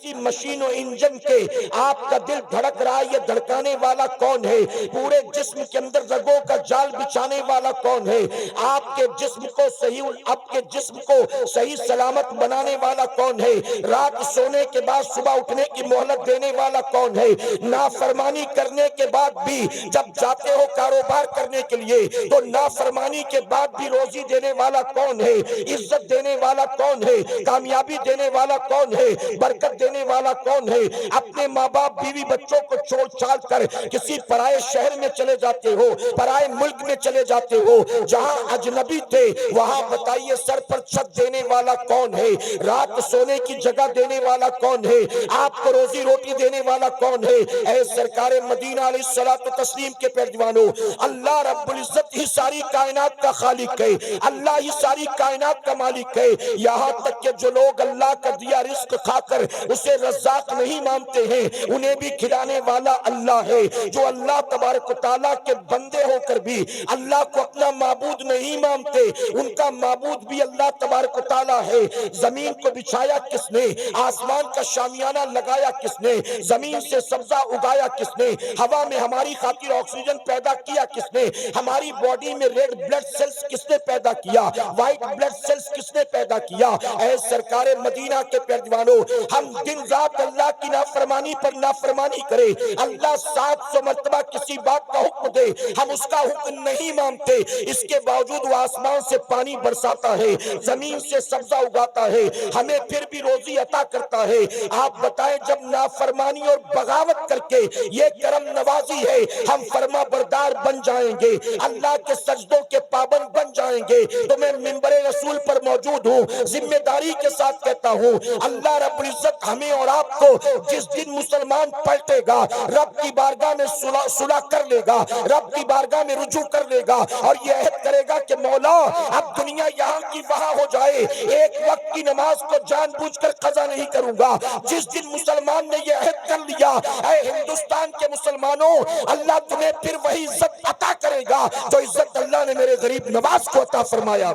کسی مشین و انجن کے آپ کا دل دھڑک رہا ہے، یہ دھڑکانے والا کون ہے؟ پورے جسم کے اندر رگوں کا جال بچھانے والا کون ہے؟ آپ کے جسم کو صحیح سلامت بنانے والا کون ہے؟ رات سونے کے بعد صبح اٹھنے کی مہلت دینے والا کون ہے؟ نافرمانی کرنے کے بعد بھی جب جاتے ہو کاروبار کرنے کے لیے تو نافرمانی کے بعد بھی روزی دینے والا کون ہے؟ عزت دینے والا کون ہے؟ کامیابی دینے والا کون ہے؟ برکت دینے والا کون ہے؟ اپنے ماں باپ بیوی بچوں کو چھوڑ چھاڑ کر کسی پرائے شہر میں چلے جاتے ہو، پرائے ملک میں چلے جاتے ہو، جہاں اجنبی تھے وہاں بتائیے سر پر چھت دینے والا کون ہے؟ رات سونے کی جگہ دینے والا کون ہے؟ آپ کو روزی روٹی دینے والا کون ہے؟ اے سرکار مدینہ علیہ الصلوۃ والتسلیم کے پیروانوں، اللہ رب العزت ہی ساری کائنات کا خالق ہے، اللہ ہی ساری کائنات کا مالک ہے۔ یہاں تک کہ جو لوگ اللہ کا دیا رزق کھا کر اسے رزاق نہیں مانتے ہیں، انہیں بھی کھلانے والا اللہ ہے۔ جو اللہ تبارک و تعالیٰ کے بندے ہو کر بھی اللہ کو اپنا معبود نہیں مانتے، ان کا معبود بھی اللہ تبارک و تعالیٰ ہے۔ زمین کو بچھایا کس نے؟ آسمان کا شامیانہ لگایا کس نے؟ زمین سے سبزہ اگایا کس نے؟ ہوا میں ہماری خاطر آکسیجن پیدا کیا کس نے؟ ہماری باڈی میں ریڈ بلڈ سیلز کس نے پیدا کیا؟ وائٹ بلڈ سیلز کس نے پیدا کیا؟ اے سرکار مدینہ کے پیروانوں، ہم دن رات اللہ کی نافرمانی پر نافرمانی کرے، اللہ 700 مرتبہ کسی بات کا حکم دے ہم اس کا حکم نہیں مانتے، اس کے باوجود وہ آسمان سے پانی برساتا ہے، زمین سے سبزہ اگاتا ہے، ہمیں پھر بھی روزی عطا کرتا ہے۔ آپ بتائیں جب نافرمانی اور بغاوت کر کے یہ کرم نوازی ہے، ہم فرما بردار بن جائیں گے، اللہ کے سجدوں کے پابند بن جائیں گے، تو میں منبر رسول پر موجود ہوں، ذمہ داری کے ساتھ کہتا ہوں، اللہ رب العزت ہمیں اور آپ کو جس دن مسلمان پلٹے گا، رب کی بارگاہ میں صلح کر لے گا، رب کی بارگاہ میں رجوع کر لے گا اور یہ عہد کرے گا کہ مولا اب دنیا یہاں کی وہاں ہو جائے، ایک وقت کی نماز کو جان بوجھ کر قضا نہیں کروں گا۔ جس دن مسلمان نے یہ عہد کر لیا، اے ہندوستان کے مسلمانوں، اللہ تمہیں پھر وہی عزت عطا کرے گا جو عزت اللہ نے میرے غریب نواز کو عطا فرمایا۔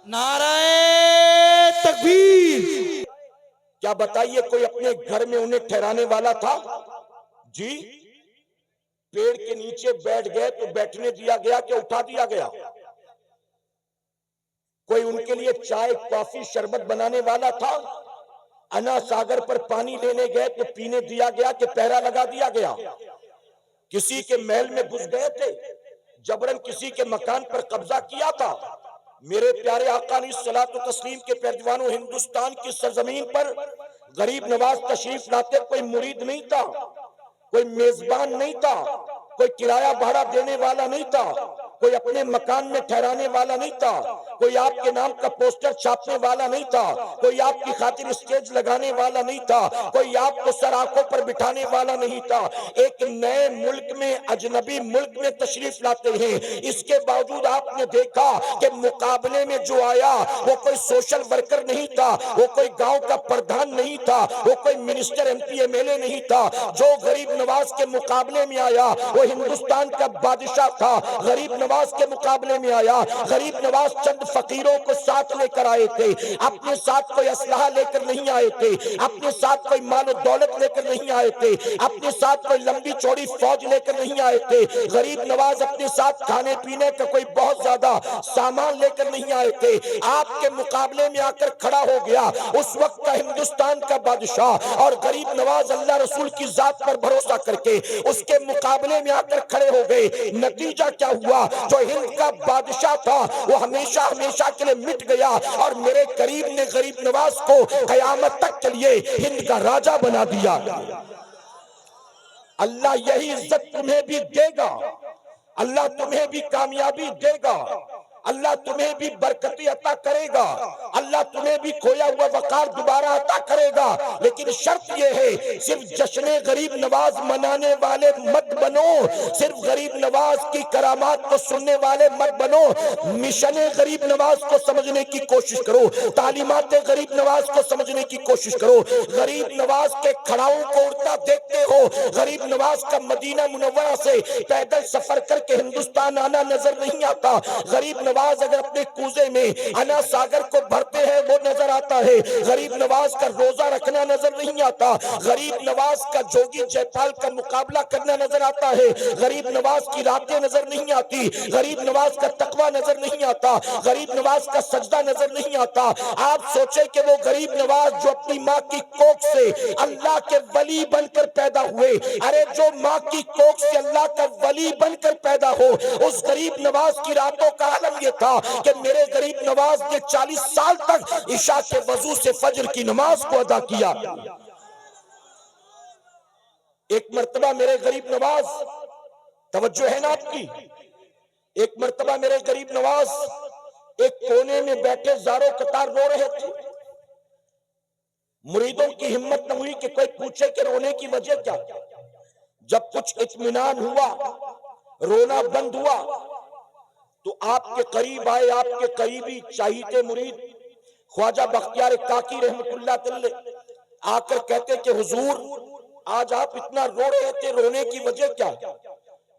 نعرہ تکبیر! کیا بتائیے کوئی اپنے گھر میں انہیں ٹھہرانے والا تھا؟ جی پیڑ کے نیچے بیٹھ گئے تو بیٹھنے دیا گیا کہ اٹھا دیا گیا؟ کوئی ان کے لیے چائے کافی شربت بنانے والا تھا؟ انا ساگر پر پانی لینے گئے تو پینے دیا گیا کہ پہرا لگا دیا گیا؟ کسی کے محل میں گھس گئے تھے، جبرن کسی کے مکان پر قبضہ کیا تھا؟ میرے پیارے آقا علیہ الصلوۃ والتسلیم کے پیروانوں، ہندوستان کی سرزمین پر غریب نواز تشریف لاتے کوئی مرید نہیں تھا، کوئی میزبان نہیں تھا، کوئی کرایہ بھاڑا دینے والا نہیں تھا، کوئی اپنے مکان میں ٹھہرانے والا نہیں تھا، کوئی آپ کے نام کا پوسٹر چھاپنے والا نہیں تھا، کوئی آپ کی خاطر اسٹیج لگانے والا نہیں تھا، کوئی آپ کو سر آنکھوں پر بٹھانے والا نہیں تھا۔ ایک نئے ملک میں، اجنبی ملک میں تشریف لاتے ہیں، اس کے باوجود آپ نے دیکھا کہ مقابلے میں جو آیا وہ کوئی سوشل ورکر نہیں تھا، وہ کوئی گاؤں کا پردھان نہیں تھا، وہ کوئی minister M P M L A نہیں تھا، جو غریب نواز کے مقابلے میں آیا وہ ہندوستان کا بادشاہ تھا۔ غریب نواز کے مقابلے میں آیا، غریب نواز چند فقیروں کو ساتھ لے کر آئے تھے، اپنے ساتھ کوئی اسلحہ لے کر نہیں آئے تھے، اپنے ساتھ کوئی مال و دولت لے کر نہیں آئے تھے، اپنے ساتھ کوئی لمبی چوڑی فوج لے کر نہیں آئے تھے۔ غریب نواز اپنے ساتھ کھانے پینے کا کوئی بہت زیادہ سامان لے کر نہیں آئے تھے، آپ کے مقابلے میں آ کر کھڑا ہو گیا اس وقت کا ہندوستان کا بادشاہ، اور غریب نواز اللہ رسول کی ذات پر بھروسہ کر کے اس کے مقابلے میں آ کر کھڑے ہو گئے۔ نتیجہ کیا ہوا؟ جو ہند کا بادشاہ تھا وہ ہمیشہ ہمیشہ کے لیے مٹ گیا، اور میرے قریب نے غریب نواز کو قیامت تک کے لیے ہند کا راجہ بنا دیا۔ اللہ یہی عزت تمہیں بھی دے گا، اللہ تمہیں بھی کامیابی دے گا، اللہ تمہیں بھی برکتی عطا کرے گا، اللہ تمہیں بھی کھویا ہوا وقار دوبارہ عطا کرے گا، لیکن شرط یہ ہے صرف جشن غریب نواز منانے والے مت بنو، صرف غریب نواز کی کرامات کو سننے والے مت بنو، مشن غریب نواز کو سمجھنے کی کوشش کرو، تعلیمات غریب نواز کو سمجھنے کی کوشش کرو۔ غریب نواز کے کھڑاؤں کو اڑتا دیکھتے ہو، غریب نواز کا مدینہ منورہ سے پیدل سفر کر کے ہندوستان آنا نظر نہیں آتا، غریب نواز نواز اگر اپنے کوزے میں انا ساگر کو بھرتے ہیں وہ نظر آتا ہے، غریب نواز کا روزہ رکھنا نظر نہیں آتا، غریب نواز کا جوگی جے پال کا مقابلہ کرنا نظر آتا ہے، غریب نواز کی راتیں نظر نہیں آتی، غریب نواز کا تقوی نظر نہیں آتا، غریب نواز کا سجدہ نظر نہیں آتا۔ آپ سوچیں کہ وہ غریب نواز جو اپنی ماں کی کوکھ سے اللہ کے ولی بن کر پیدا ہوئے، ارے جو ماں کی کوکھ سے اللہ کا ولی بن کر پیدا ہو، اس غریب نواز کی راتوں کا عالم یہ تھا کہ میرے غریب نواز نے 40 سال تک عشاء کے وضو سے فجر کی نماز کو ادا کیا۔ ایک مرتبہ میرے غریب نواز، توجہ ہے نا آپ کی، ایک مرتبہ میرے غریب نواز ایک کونے میں بیٹھے زاروں قطار رو رہے تھے۔ مریدوں کی ہمت نہ ہوئی کہ کوئی پوچھے کہ رونے کی وجہ کیا۔ جب کچھ اطمینان ہوا، رونا بند ہوا، تو آپ کے قریب آئے، آپ کے قریبی چاہیتے مرید خواجہ بختیار کاکی رحمت اللہ تعالی آ کر کہتے کہ حضور آج آپ اتنا رو رہے تھے، رونے کی وجہ کیا،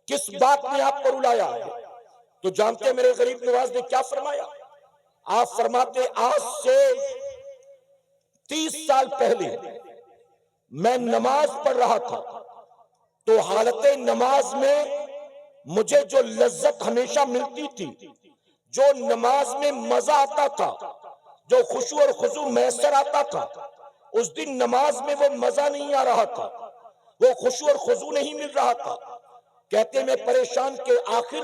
کس بات نے آپ کو رلایا؟ تو جانتے میرے غریب نواز نے کیا فرمایا؟ آپ فرماتے آج سے 30 سال پہلے میں نماز پڑھ رہا تھا، تو حالت نماز میں مجھے جو لذت ہمیشہ ملتی تھی، جو نماز میں مزہ آتا تھا، جو خشوع اور خضوع میسر آتا تھا، اس دن نماز میں وہ مزہ نہیں آ رہا تھا، وہ خشوع اور خضوع نہیں مل رہا تھا۔ کہتے میں پریشان کہ آخر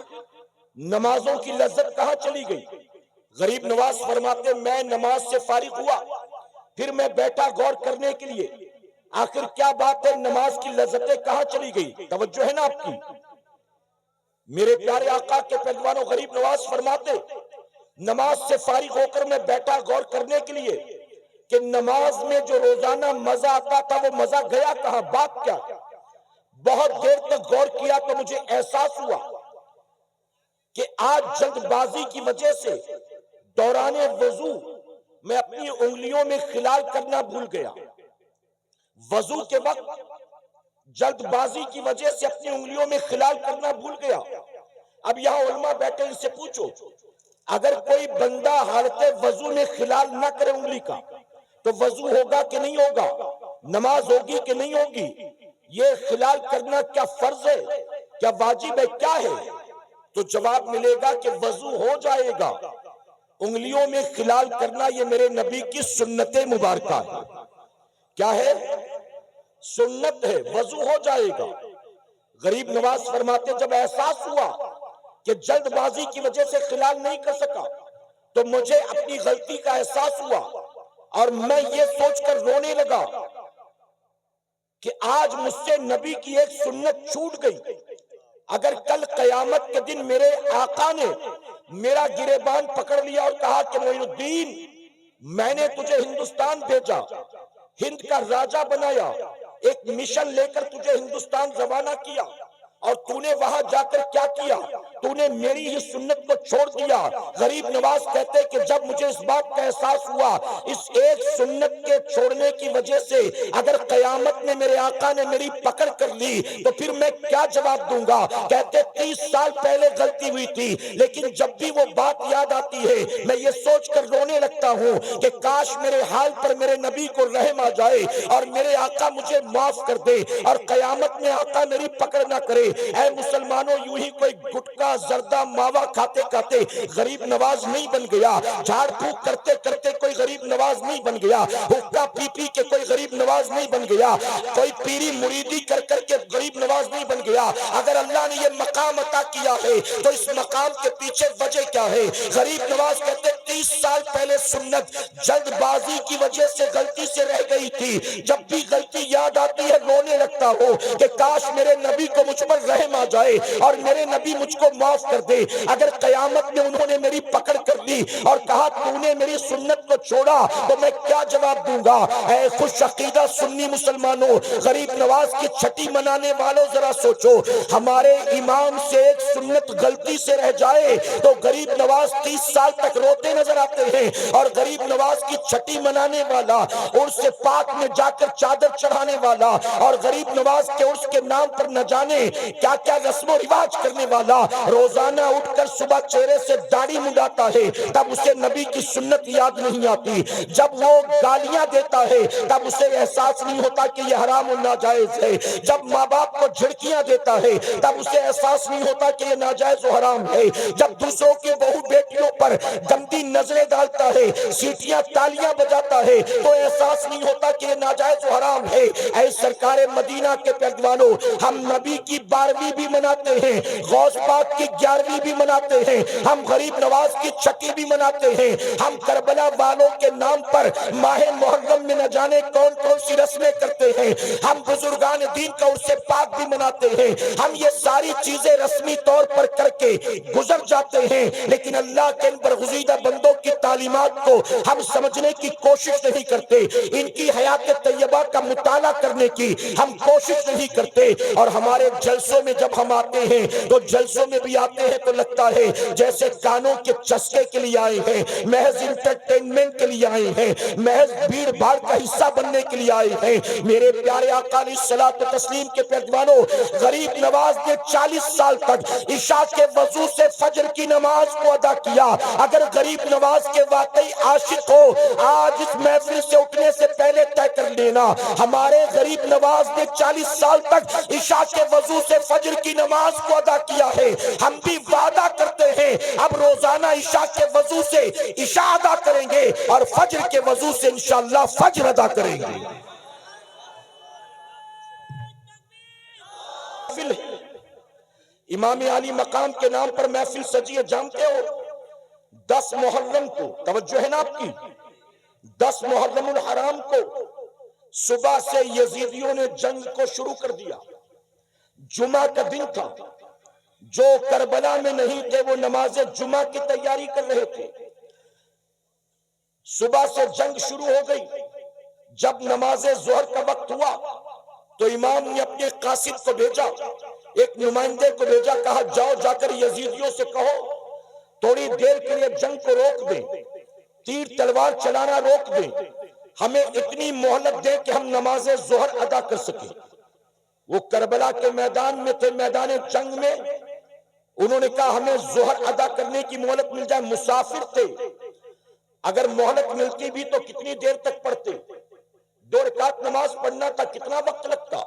نمازوں کی لذت کہاں چلی گئی؟ غریب نواز فرماتے میں نماز سے فارغ ہوا، پھر میں بیٹھا غور کرنے کے لیے، آخر کیا بات ہے، نماز کی لذتیں کہاں چلی گئی؟ توجہ ہے نا آپ کی؟ میرے پیارے آقا کے پہلوانوں، غریب نواز فرماتے نماز سے فارغ ہو کر میں بیٹھا غور کرنے کے لیے کہ نماز میں جو روزانہ مزہ آتا تھا وہ مزہ گیا کہاں، بات کیا؟ بہت دیر تک غور کیا تو مجھے احساس ہوا کہ آج جلد بازی کی وجہ سے دوران وضو میں اپنی انگلیوں میں خلال کرنا بھول گیا۔ وضو کے وقت جلد بازی کی وجہ سے اپنی انگلیوں میں خلال کرنا بھول گیا۔ اب یہاں علماء بیٹھے، ان سے پوچھو اگر کوئی بندہ حالت وضو میں خلال نہ کرے انگلی کا تو وضو ہوگا کہ نہیں ہوگا، نماز ہوگی کہ نہیں ہوگی؟ یہ خلال کرنا کیا فرض ہے، کیا واجب ہے، کیا ہے؟ تو جواب ملے گا کہ وضو ہو جائے گا، انگلیوں میں خلال کرنا یہ میرے نبی کی سنت مبارکہ ہے۔ کیا ہے؟ سنت ہے، وضو ہو جائے گا۔ غریب نواز فرماتے جب احساس ہوا کہ جلد بازی کی وجہ سے خلال نہیں کر سکا تو مجھے اپنی غلطی کا احساس ہوا اور میں یہ سوچ کر رونے لگا کہ آج مجھ سے نبی کی ایک سنت چھوٹ گئی۔ اگر کل قیامت کے دن میرے آقا نے میرا گریبان پکڑ لیا اور کہا کہ معین الدین میں نے تجھے ہندوستان بھیجا، ہند کا راجہ بنایا، ایک مشن لے کر تجھے ہندوستان روانہ کیا، اور تو نے وہاں جا کر کیا کیا؟ تو نے میری ہی سنت کو چھوڑ دیا۔ غریب نواز کہتے کہ جب مجھے اس بات کا احساس ہوا اس ایک سنت کے چھوڑنے کی وجہ سے اگر قیامت میں میرے آقا نے میری پکڑ کر لی تو پھر میں کیا جواب دوں گا؟ کہتے 30 سال پہلے غلطی ہوئی تھی، لیکن جب بھی وہ بات یاد آتی ہے میں یہ سوچ کر رونے لگتا ہوں کہ کاش میرے حال پر میرے نبی کو رحم آ جائے اور میرے آقا مجھے معاف کر دے اور قیامت میں آقا میری پکڑ نہ کرے۔ اے مسلمانوں، یوں ہی کوئی گٹکا زردہ ماوا کھاتے کھاتے غریب نواز نہیں بن گیا، جھاڑ پھونک کرتے کرتے کوئی غریب نواز نہیں بن گیا، حقہ پی پی کے کوئی غریب نواز نہیں بن گیا، کوئی پیری مریدی کر کر کے غریب نواز نہیں بن گیا۔ اگر اللہ نے یہ مقام عطا کیا ہے تو اس مقام کے پیچھے وجہ کیا ہے؟ غریب نواز کہتے 30 سال پہلے سنت جلد بازی کی وجہ سے غلطی سے رہ گئی تھی، جب بھی غلطی یاد آتی ہے رونے لگتا ہو کہ کاش میرے نبی کو مجھ پر رحم آ جائے اور میرے نبی مجھ کو معاف کر دے۔ اگر قیامت میں انہوں نے میری پکڑ کر لی اور کہا تو نے میری سنت کو چھوڑا تو میں کیا جواب دوں گا؟ اے خوش عقیدہ سنی مسلمانوں، غریب نواز کی چھٹی منانے والوں ذرا سوچو، ہمارے امام سے ایک سنت غلطی سے رہ جائے تو غریب نواز 30 سال تک روتے نظر آتے ہیں، اور غریب نواز کی چھٹی منانے والا، عرس پاک میں جا کر چادر چڑھانے والا اور غریب نواز کے عرس کے نام پر نہ جانے کیا کیا رسم و رواج کرنے والا روزانہ اٹھ کر صبح چہرے سے داڑھی منڈاتا ہے تب اسے نبی کی سنت یاد نہیں آتی، جب وہ گالیاں دیتا ہے تب اسے احساس نہیں ہوتا کہ یہ حرام و ناجائز ہے، جب ماں باپ کو جھڑکیاں دیتا ہے تب اسے احساس نہیں ہوتا کہ یہ ناجائز و حرام ہے، جب دوسروں کے بہو بیٹیوں پر گندی نظریں ڈالتا ہے، سیٹیاں تالیاں بجاتا ہے تو احساس نہیں ہوتا کہ یہ ناجائز و حرام ہے۔ اے سرکار مدینہ کے پیروانوں، ہم نبی کی 12ویں بھی مناتے ہیں، غوث پاک کی 11ویں بھی مناتے ہیں، ہم غریب نواز کی 6 بھی مناتے ہیں، ہم کربلا والوں کے نام پر ماہ محرم میں نہ جانے کون کون سی رسمیں کرتے ہیں، ہم بزرگان دین کا عرس پاک بھی مناتے ہیں، ہم یہ ساری چیزیں رسمی طور پر کر کے گزر جاتے ہیں، لیکن اللہ کے ان برگزیدہ بندوں کی تعلیمات کو ہم سمجھنے کی کوشش نہیں کرتے، ان کی حیات طیبہ کا مطالعہ کرنے کی ہم کوشش نہیں کرتے، اور ہمارے جلسوں میں جب ہم آتے ہیں تو جلسوں میں بھی آتے ہیں تو لگتا ہے جیسے کانوں کے چسکے کے لیے آئے ہیں، محض انٹرٹینمنٹ کے لیے آئے ہیں، محض بھیڑ بھاڑ کا حصہ بننے کے لیے آئے ہیں۔ میرے پیارے آقا علیہ الصلوۃ والتسلیم کے پیروانوں، غریب نواز نے 40 سال تک عشاء کے وضو سے فجر کی نماز کو ادا کیا۔ اگر غریب نواز کے واقعی عاشق ہو آج اس محفل سے اٹھنے سے پہلے طے کر لینا، ہمارے غریب نواز نے 40 سال تک عشاء کے وضو سے فجر کی نماز کو ادا کیا ہے۔ ہم بھی وعدہ کرتے ہیں اب روزانہ عشاء کے وضو سے عشاء ادا کریں گے اور فجر کے وضو سے انشاءاللہ فجر ادا کریں گے۔ امام علی مقام کے نام پر محفل سجی ہے، جانتے ہو 10 محرم کو، توجہ ہے نا آپ کی، 10 محرم الحرام کو صبح سے یزیدیوں نے جنگ کو شروع کر دیا۔ جمعہ کا دن تھا، جو کربلا میں نہیں تھے وہ نماز جمعہ کی تیاری کر رہے تھے۔ صبح سے جنگ شروع ہو گئی۔ جب نماز ظہر کا وقت ہوا تو امام نے اپنے قاصد کو بھیجا، ایک نمائندے کو بھیجا، کہا جاؤ جا کر یزیدیوں سے کہو تھوڑی دیر کے لیے جنگ کو روک دیں، تیر تلوار چلانا روک دیں، ہمیں اتنی مہلت دیں کہ ہم نماز ظہر ادا کر سکیں۔ وہ کربلا کے میدان میں تھے، میدان جنگ میں، انہوں نے کہا ہمیں ظہر ادا کرنے کی مہلت مل جائے، مسافر تھے، اگر مہلت ملتی بھی تو کتنی دیر تک پڑھتے، 2 رکعت نماز پڑھنا تھا، کتنا وقت لگتا۔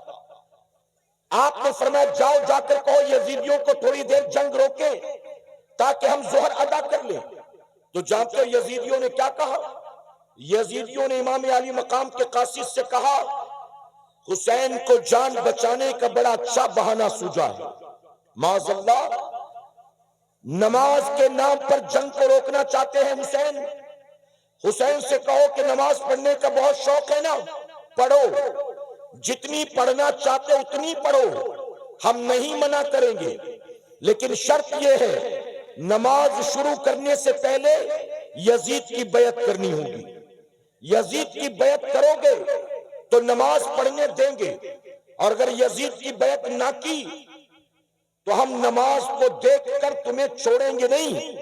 آپ نے فرمایا جاؤ جا کر کہو یزیدیوں کو تھوڑی دیر جنگ روکے تاکہ ہم ظہر ادا کر لیں۔ تو جانتے ہو یزیدیوں نے کیا کہا؟ یزیدیوں نے امام علی مقام کے قاصد سے کہا حسین کو جان بچانے کا بڑا اچھا بہانہ سوجا ہے، معاذ اللہ نماز کے نام پر جنگ کو روکنا چاہتے ہیں۔ حسین سے کہو کہ نماز پڑھنے کا بہت شوق ہے نا، پڑھو، جتنی پڑھنا چاہتے اتنی پڑھو، ہم نہیں منع کریں گے، لیکن شرط یہ ہے نماز شروع کرنے سے پہلے یزید کی بیعت کرنی ہوگی۔ یزید کی بیعت کرو گے تو نماز پڑھنے دیں گے، اور اگر یزید کی بیعت نہ کی تو ہم نماز کو دیکھ کر تمہیں چھوڑیں گے نہیں،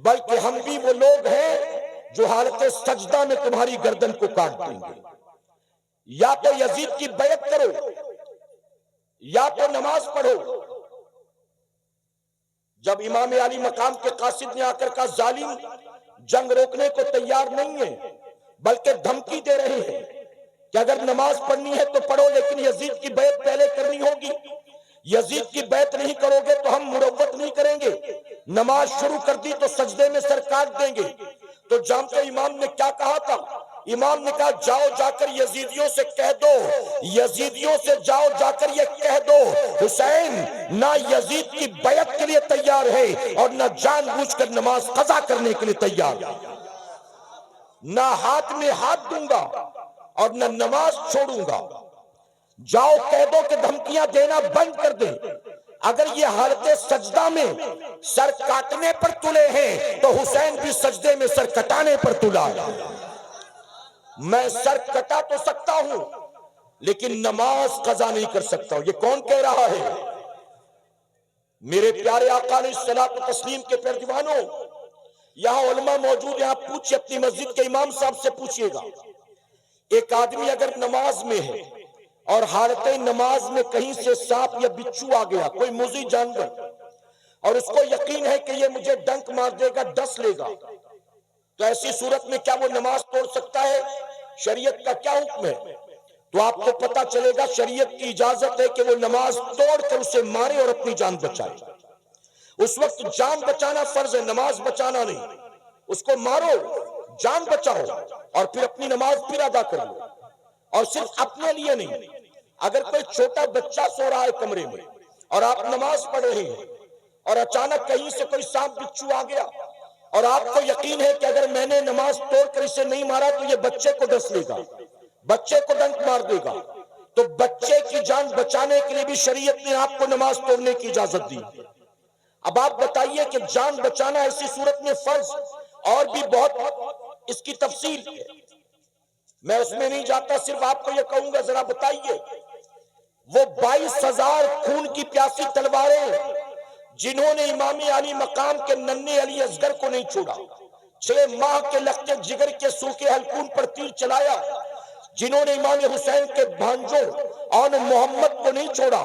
بلکہ ہم بھی وہ لوگ ہیں جو حالت سجدہ میں تمہاری گردن کو کاٹ دیں گے۔ یا تو یزید کی بیعت کرو یا تو نماز پڑھو۔ جب امام علی مقام کے قاصد نے آ کر کہا ظالم جنگ روکنے کو تیار نہیں ہے، بلکہ دھمکی دے رہے ہیں کہ اگر نماز پڑھنی ہے تو پڑھو، لیکن یزید کی بیعت پہلے کرنی ہوگی، یزید کی بیعت نہیں کرو گے تو ہم مروت نہیں کریں گے، نماز شروع کر دی تو سجدے میں سر کاٹ دیں گے۔ تو جانتے امام نے کیا کہا تھا؟ امام نے کہا جاؤ جا کر یزیدیوں سے کہہ دو، یزیدیوں سے جاؤ جا کر یہ کہہ دو حسین نہ یزید کی بیعت کے لیے تیار ہے اور نہ جان بوجھ کر نماز قضا کرنے کے لیے تیار ہے، نہ ہاتھ میں ہاتھ دوں گا اور نہ نماز چھوڑوں گا۔ جاؤ کہہ دو کہ دھمکیاں دینا بند کر دیں، اگر یہ حالت سجدہ میں سر کاٹنے پر تلے ہیں تو حسین بھی سجدے میں سر کٹانے پر تلا ہے۔ میں سر کٹا تو سکتا ہوں لیکن نماز قضا نہیں کر سکتا ہوں۔ یہ کون کہہ رہا ہے؟ میرے پیارے آقا علیہ الصلوۃ والتسلیم کے پیروانوں، یہاں علماء موجود ہیں، آپ پوچھئے اپنی مسجد کے امام صاحب سے پوچھئے گا، ایک آدمی اگر نماز میں ہے اور حالت نماز میں کہیں سے سانپ یا بچھو آ گیا، کوئی موذی جانور، اور اس کو یقین ہے کہ یہ مجھے ڈنک مار دے گا، ڈس لے گا، تو ایسی صورت میں کیا وہ نماز توڑ سکتا ہے؟ شریعت کا کیا حکم ہے؟ تو آپ کو پتا چلے گا شریعت کی اجازت ہے کہ وہ نماز توڑ کر اسے مارے اور اپنی جان بچائے۔ اس وقت جان بچانا فرض ہے، نماز بچانا نہیں۔ اس کو مارو، جان بچاؤ، اور پھر اپنی نماز پھر ادا کر لو۔ اور صرف اپنے لیے نہیں، اگر کوئی چھوٹا بچہ سو رہا ہے کمرے میں اور آپ نماز پڑھ رہے ہیں اور اچانک کہیں سے کوئی سانپ بچھو آ گیا اور آپ کو یقین ہے کہ اگر میں نے نماز توڑ کر اسے نہیں مارا تو یہ بچے کو ڈس لے گا، بچے کو ڈنک مار دے گا، تو بچے کی جان بچانے کے لیے بھی شریعت نے آپ کو نماز توڑنے کی اجازت دی۔ اب آپ بتائیے کہ جان بچانا ایسی صورت میں فرض، اور بھی بہت اس کی تفصیل ہے، میں اس میں نہیں جاتا، صرف آپ کو یہ کہوں گا ذرا بتائیے وہ 22,000 خون کی پیاسی تلواریں جنہوں نے امام علی مقام کے ننھے علی اصغر کو نہیں چھوڑا، 6 ماہ کے لخت جگر کے سوکھے حلقون پر تیر چلایا، جنہوں نے امام حسین کے بھانجوں اور محمد کو نہیں چھوڑا،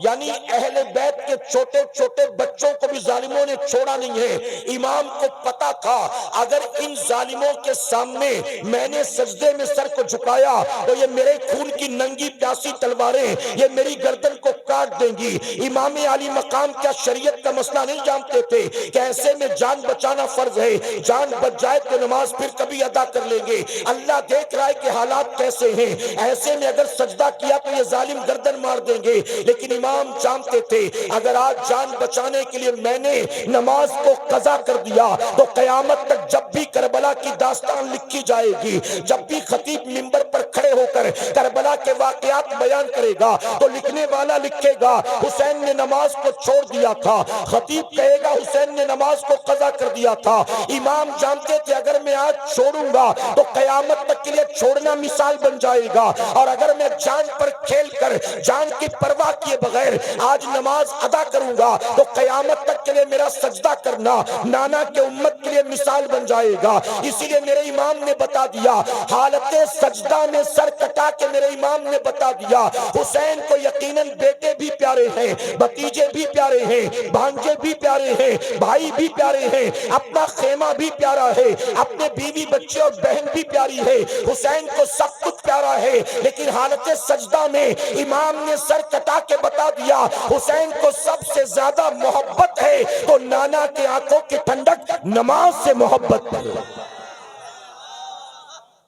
یعنی اہل بیت کے چھوٹے چھوٹے بچوں کو بھی ظالموں نے چھوڑا نہیں ہے۔ امام کو پتا تھا اگر ان ظالموں کے سامنے میں نے سجدے میں سر کو جھکایا تو یہ میرے خون کی ننگی پیاسی تلواریں یہ میری گردن کو کاٹ دیں گی۔ امام علی مقام کیا شریعت کا مسئلہ نہیں جانتے تھے کہ ایسے میں جان بچانا فرض ہے، جان بچ جائے تو نماز پھر کبھی ادا کر لیں گے۔ اللہ دیکھ رہا ہے کہ حالات کیسے ہیں، ایسے میں اگر سجدہ کیا تو یہ ظالم گردن مار دیں گے، لیکن امام جانتے تھے اگر آج جان بچانے کے لیے میں نے نماز کو قضا کر دیا تو قیامت تک جب بھی کربلا کی داستان لکھی جائے گی، جب بھی خطیب منبر پر کھڑے ہو کر کربلا کے واقعات بیان کرے گا تو لکھنے والا لکھے گا حسین نے نماز کو چھوڑ دیا تھا، خطیب کہے گا حسین نے نماز کو قضا کر دیا تھا۔ امام جانتے تھے اگر میں آج چھوڑوں گا تو قیامت تک کے لیے چھوڑنا مثال بن جائے گا، اور اگر میں جان پر کھیل کر جان کی پرواہ کیے بغیر آج نماز ادا کروں گا تو قیامت تک کے لیے میرا سجدہ کرنا نانا کے امت کے لیے مثال بن جائے گا۔ اسی لیے میرے امام نے بتا دیا، حالت سجدہ میں سر کٹا کے میرے امام نے بتا دیا حسین کو یقیناً بیٹے بھی پیارے ہیں، بھتیجے بھی پیارے ہیں، بھانجے بھی پیارے ہیں، بھائی بھی پیارے ہیں، اپنا خیمہ بھی پیارا ہے، اپنے بیوی بچے اور بہن بھی پیاری ہے، حسین کو سب کچھ پیارا ہے، لیکن حالت سجدہ میں امام نے سر کٹا کے بتا دیا حسین کو سب سے زیادہ محبت ہے تو نانا کے آنکھوں کی ٹھنڈک نماز سے محبت ہے۔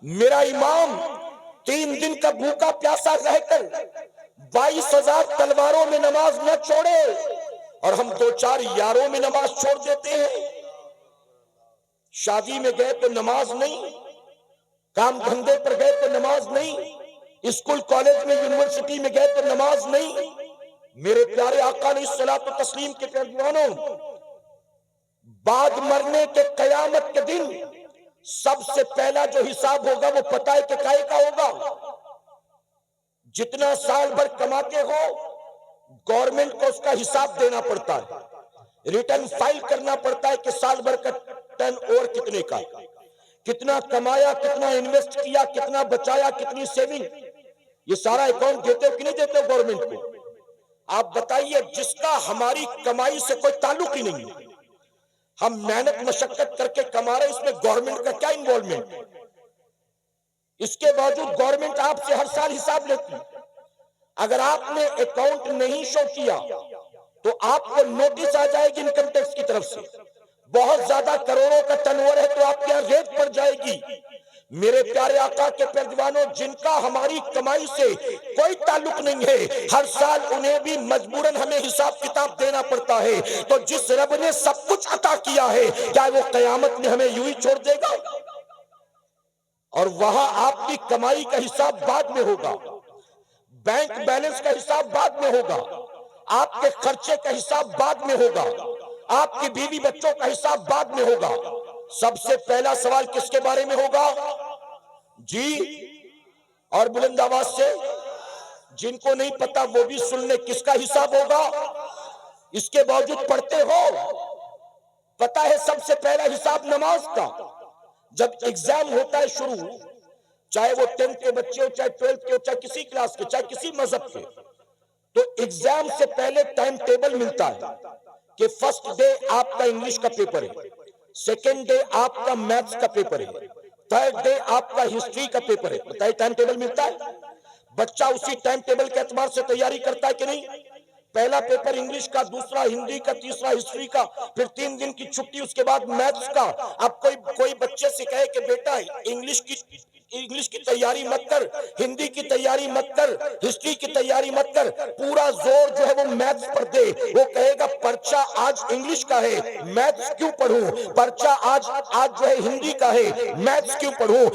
میرا امام 3 دن کا بھوکا پیاسا رہ کر 22,000 تلواروں میں نماز نہ چھوڑے، اور ہم 2-4 یاروں میں نماز چھوڑ دیتے ہیں۔ شادی میں گئے تو نماز نہیں، کام دھندے پر گئے تو نماز نہیں، اسکول کالج میں یونیورسٹی میں گئے تو نماز نہیں۔ میرے پیارے آقا علیہ الصلوۃ والتسلیم کے پیروانوں، بعد مرنے کے قیامت کے دن سب سے پہلا جو حساب ہوگا وہ پتہ ہے کہ کائے کا ہوگا؟ جتنا سال بھر کماتے ہو گورنمنٹ کو اس کا حساب دینا پڑتا ہے، ریٹرن فائل کرنا پڑتا ہے کہ سال بھر کا ٹرن اوور کتنے کا، کتنا کمایا، کتنا انویسٹ کیا، کتنا بچایا، کتنی سیونگ، یہ سارا اکاؤنٹ دیتے ہو کہ نہیں دیتے ہو گورنمنٹ کو؟ آپ بتائیے جس کا ہماری کمائی سے کوئی تعلق ہی نہیں ہے، ہم محنت مشقت کر کے کما رہے، اس میں گورنمنٹ کا کیا انوالومنٹ؟ اس کے باوجود گورنمنٹ آپ سے ہر سال حساب لیتی، اگر آپ نے اکاؤنٹ نہیں شو کیا تو آپ کو نوٹس آ جائے گی انکم ٹیکس کی طرف سے، بہت زیادہ کروڑوں کا ٹرن اوور ہے تو آپ کے یہاں ریٹ پڑ جائے گی۔ میرے پیارے آقا کے پیروانوں، جن کا ہماری کمائی سے کوئی تعلق نہیں ہے ہر سال انہیں بھی مجبوراً ہمیں حساب کتاب دینا پڑتا ہے، تو جس رب نے سب کچھ عطا کیا ہے کیا وہ قیامت میں ہمیں یوں ہی چھوڑ دے گا؟ اور وہاں آپ کی کمائی کا حساب بعد میں ہوگا، بینک بیلنس کا حساب بعد میں ہوگا، آپ کے خرچے کا حساب بعد میں ہوگا، آپ کی بیوی بچوں کا حساب بعد میں ہوگا۔ سب سے پہلا سوال کس کے بارے میں ہوگا؟ جی اور بلند آواز سے، جن کو نہیں پتا وہ بھی سن لیں، کس کا حساب ہوگا؟ اس کے باوجود پڑھتے ہو؟ پتا ہے سب سے پہلا حساب نماز کا۔ جب ایگزام ہوتا ہے شروع، چاہے وہ 10th کے بچے ہو، چاہے 12th کے ہو، چاہے کسی کلاس کے، چاہے کسی مذہب کے، تو ایگزام سے پہلے ٹائم ٹیبل ملتا ہے کہ فرسٹ ڈے آپ کا انگلش کا پیپر ہے، سیکنڈ ڈے آپ کا میتھس کا پیپر ہے، تھرڈ ڈے آپ کا ہسٹری کا پیپر ہے. بتائیے ٹائم ٹیبل ملتا ہے؟ بچہ اسی ٹائم ٹیبل کے اعتبار سے تیاری کرتا ہے کہ نہیں؟ پہلا پیپر انگلش کا، دوسرا ہندی کا، تیسرا ہسٹری کا، پھر 3 دن کی چھٹی، اس کے بعد میتھس کا. اب کوئی بچے سے کہے کہ بیٹا انگلش کی تیاری مت کر، ہندی کی تیاری مت کر، ہسٹری کی تیاری مت کر، پورا زور جو ہے وہ میتھس پر دے، وہ کہے گا پرچہ آج انگلش کا ہے، میتھس کیوں پڑھوں؟ پرچہ آج جو ہے ہندی کا ہے، میتھس کیوں پڑھوں؟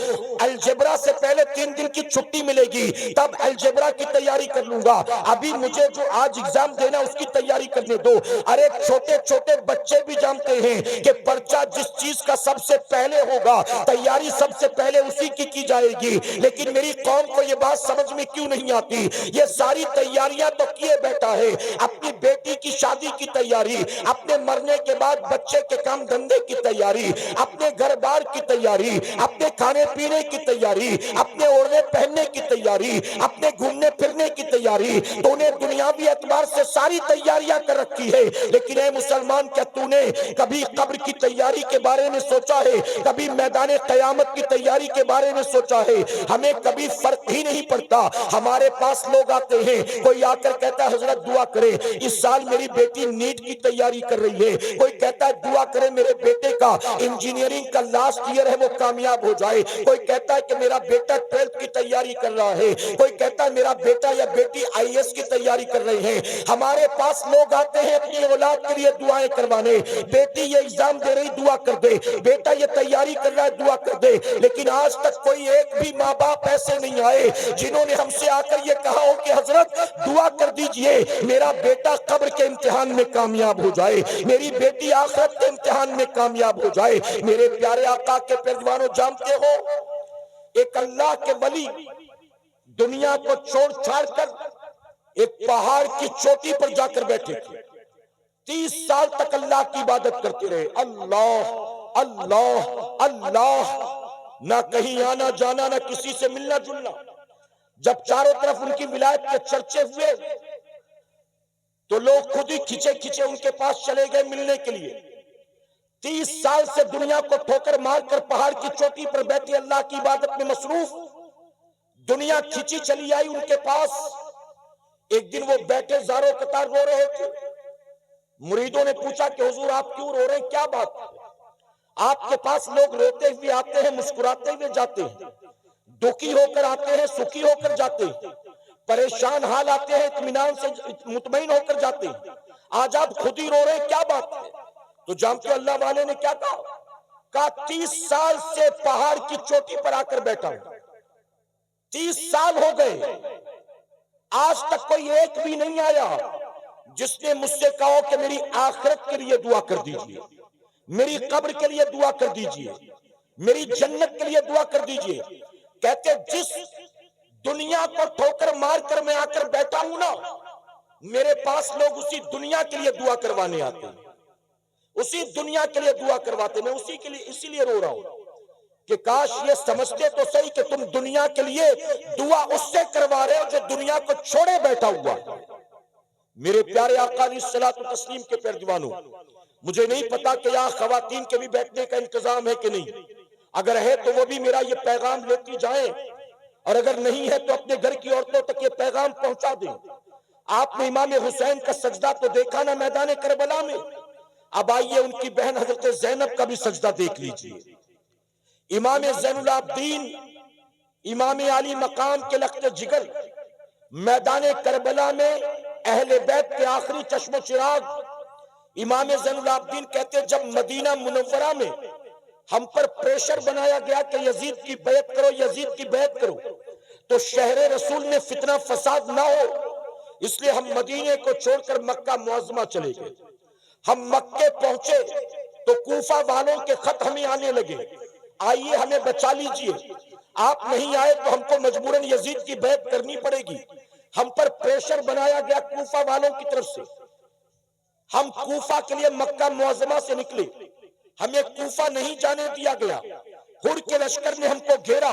الجبرا سے پہلے 3 دن کی چھٹی ملے گی، تب الجبرا کی تیاری کر لوں گا، ابھی مجھے جو آج ایگزام دینا اس کی تیاری کرنے دو. ارے چھوٹے چھوٹے بچے بھی جانتے ہیں کہ پرچہ جس چیز کا سب سے پہلے ہوگا، تیاری سب سے پہلے اسی کی جائے گی. لیکن میری قوم کو یہ بات سمجھ میں کیوں نہیں آتی؟ یہ ساری تیاریاں تو کیے بیٹھا ہے، اپنی بیٹی کی شادی کی تیاری، اپنے مرنے کے بعد بچے کے کام دھندے کی تیاری، اپنے گھر بار کی تیاری، اپنے کھانے پینے کی تیاری، اپنے اوڑھنے پہننے کی تیاری، اپنے گھومنے پھرنے کی تیاری. تو نے دنیاوی اعتبار سے ساری تیاریاں کر رکھی ہے، لیکن اے مسلمان، کیا تو نے کبھی قبر کی تیاری کے بارے میں سوچا ہے؟ کبھی میدان قیامت کی تیاری کے بارے میں سوچا ہے؟ ہمیں کبھی فرق ہی نہیں پڑتا. ہمارے پاس لوگ آتے ہیں، کوئی آ کر کہتا ہے حضرت دعا کرے، اس سال میری بیٹی نیٹ کی تیاری کر رہی ہے. کوئی کہتا ہے دعا کرے میرے بیٹے کا انجینئرنگ کا لاسٹ ایئر ہے وہ کامیاب ہو جائے. کوئی کہتا ہے کہ میرا بیٹا 12th کی تیاری کر رہا ہے. کوئی کہتا ہے میرا بیٹا یا بیٹی IAS کی تیاری کر رہے ہیں. ہمارے پاس لوگ آتے ہیں اپنی اولاد کے لیے دعائیں کروانے، بیٹی یہ ایگزام دے رہی دعا کر دے، بیٹا یہ تیاری کر رہا ہے دعا کر دے. لیکن آج تک کوئی ایک بھی ماں باپ ایسے نہیں آئے جنہوں نے ہم سے آ کر یہ کہا ہو کہ حضرت دعا کر دیجئے میرا بیٹا قبر کے امتحان میں کامیاب ہو جائے، میری بیٹی آخرت کے امتحان میں کامیاب ہو جائے. میرے پیارے آقا کے پیروانوں، جانتے ہو ایک اللہ کے ولی دنیا کو چھوڑ چھاڑ کر ایک پہاڑ کی چوٹی پر جا کر بیٹھے تھے، 30 سال تک اللہ کی عبادت کرتے رہے. اللہ اللہ اللہ، نہ کہیں آنا جانا، نہ کسی سے ملنا جلنا. جب چاروں طرف ان کی ولایت کے چرچے ہوئے تو لوگ خود ہی کھچے کھچے ان کے پاس چلے گئے ملنے کے لیے. 30 سال سے دنیا کو ٹھوکر مار کر پہاڑ کی چوٹی پر بیٹھے اللہ کی عبادت میں مصروف، دنیا کھچی چلی آئی ان کے پاس. ایک دن وہ بیٹھے زاروں قطار رو رہے تھے. مریدوں نے پوچھا کہ حضور آپ کیوں رو رہے ہیں، کیا بات ہے؟ آپ کے پاس لوگ روتے ہوئے آتے ہیں، مسکراتے ہوئے جاتے ہیں، دکھی ہو کر آتے ہیں، سکھی ہو کر جاتے ہیں، پریشان حال آتے ہیں، اطمینان سے مطمئن ہو کر جاتے ہیں. آج آپ خود ہی رو رہے ہیں، کیا بات ہے؟ تو جانتے اللہ والے نے کیا کہا 30 سال سے پہاڑ کی چوٹی پر آ کر بیٹھا ہوں، 30 سال ہو گئے، آج تک کوئی ایک بھی نہیں آیا جس نے مجھ سے کہا کہ میری آخرت کے لیے دعا کر دیجئے، میری قبر کے لیے دعا کر دیجئے، میری جنت کے لیے دعا کر دیجئے. کہتے جس دنیا کو ٹھوکر مار کر میں آ کر بیٹھا ہوں نا، میرے پاس لوگ اسی دنیا کے لیے دعا کروانے آتے ہیں، اسی دنیا کے لیے دعا کرواتے. میں اسی لیے رو رہا ہوں کہ کاش یہ سمجھتے تو صحیح کہ تم دنیا کے لیے دعا اس سے کروا رہے ہو جو دنیا کو چھوڑے بیٹھا ہوا. میرے پیارے آقا علیہ الصلوۃ والتسلیم کے پیروانوں، مجھے نہیں پتا کہ یہاں خواتین کے بھی بیٹھنے کا انتظام ہے کہ نہیں. اگر ہے تو وہ بھی میرا یہ پیغام لیتی جائیں، اور اگر نہیں ہے تو اپنے گھر کی عورتوں تک یہ پیغام پہنچا دیں. آپ نے امام حسین کا سجدہ تو دیکھا نا میدان کربلا میں، اب آئیے ان کی بہن حضرت زینب کا بھی سجدہ دیکھ لیجئے. امام زین العابدین، امام علی مقام کے لخت جگر، میدان کربلا میں اہل بیت کے آخری چشم و چراغ. امام زین العابدین کہتے جب مدینہ منورہ میں ہم پر پریشر بنایا گیا کہ یزید کی بیعت کرو، یزید کی بیعت کرو، تو شہر رسول میں فتنہ فساد نہ ہو، اس لیے ہم مدینے کو چھوڑ کر مکہ معظمہ چلے گئے. ہم مکے پہنچے تو کوفہ والوں کے خط ہمیں آنے لگے، آئیے ہمیں بچا لیجئے، آپ نہیں آئے تو ہم کو مجبوراً یزید کی بیعت کرنی پڑے گی. ہم پر پریشر بنایا گیا کوفہ والوں کی طرف سے. ہم کوفہ کے لیے مکہ معظمہ سے نکلے، ہمیں کوفہ نہیں جانے دیا گیا. ہر کے لشکر نے ہم کو گھیرا،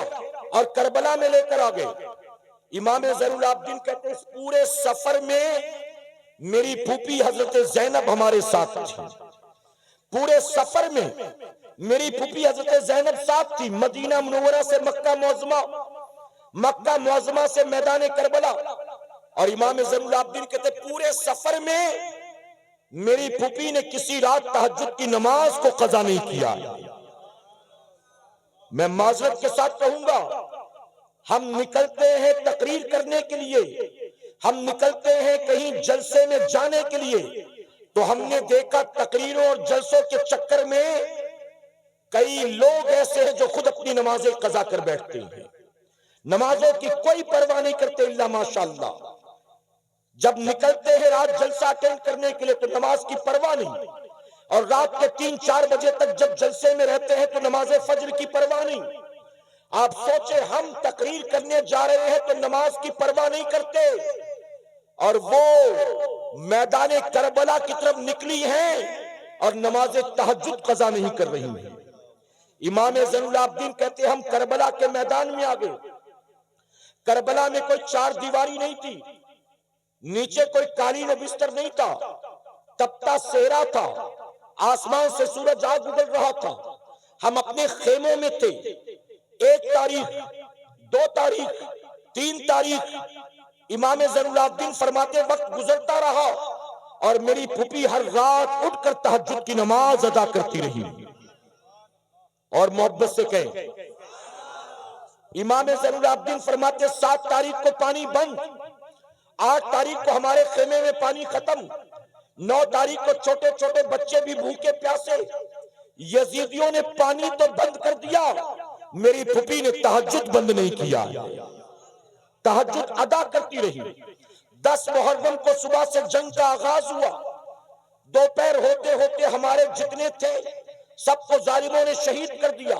اور کربلا میں لے کر آ گئے. امام زین العابدین کہتے ہیں اس پورے سفر میں میری پھوپھی حضرت زینب ہمارے ساتھ تھی. پورے سفر میں میری پھوپھی حضرت زینب ساتھ تھی. مدینہ منورہ سے مکہ معظمہ، مکہ معظمہ سے میدان کربلا. اور امام زین العابدین کہتے ہیں پورے سفر میں میری پھوپھی نے کسی رات تہجد کی نماز کو قضا نہیں کیا. میں معذرت کے ساتھ کہوں گا، ہم نکلتے ہیں تقریر کرنے کے لیے، ہم نکلتے ہیں کہیں جلسے میں جانے کے لیے، تو ہم نے دیکھا تقریروں اور جلسوں کے چکر میں کئی لوگ ایسے ہیں جو خود اپنی نمازیں قضا کر بیٹھتے ہیں، نمازوں کی کوئی پرواہ نہیں کرتے الا ماشاءاللہ. جب نکلتے ہیں رات جلسہ اٹینڈ کرنے کے لیے تو نماز کی پرواہ نہیں، اور رات کے 3-4 بجے تک جب جلسے میں رہتے ہیں تو نماز فجر کی پرواہ نہیں. آپ سوچیں ہم تقریر کرنے جا رہے ہیں تو نماز کی پرواہ نہیں کرتے، اور وہ میدان کربلا کی طرف نکلی ہیں اور نماز تہجد قضا نہیں کر رہی ہیں. امام زین العابدین کہتے ہیں ہم کربلا کے میدان میں آ گئے. کربلا میں کوئی 4 دیواری نہیں تھی، نیچے کوئی قالین و بستر نہیں تھا، تپتا صحرا تھا، آسمان سے سورج آگ اگل رہا تھا. ہم اپنے خیموں میں تھے. 1 تاریخ، 2 تاریخ، 3 تاریخ امام زین العابدین فرماتے وقت گزرتا رہا اور میری پھوپھی ہر رات اٹھ کر تہجد کی نماز ادا کرتی رہی. اور محبت سے کہیں امام زین العابدین فرماتے 7 تاریخ کو پانی بند، 8 تاریخ کو ہمارے خیمے میں پانی ختم، 9 تاریخ کو چھوٹے چھوٹے بچے بھی بھوکے پیاسے. یزیدیوں نے پانی تو بند کر دیا، میری پھوپھی نے تہجد بند نہیں کیا، تہجد ادا کرتی رہی. 10 محرم کو صبح سے جنگ کا آغاز ہوا. دوپہر ہوتے ہوتے ہمارے جتنے تھے سب کو ظالموں نے شہید کر دیا.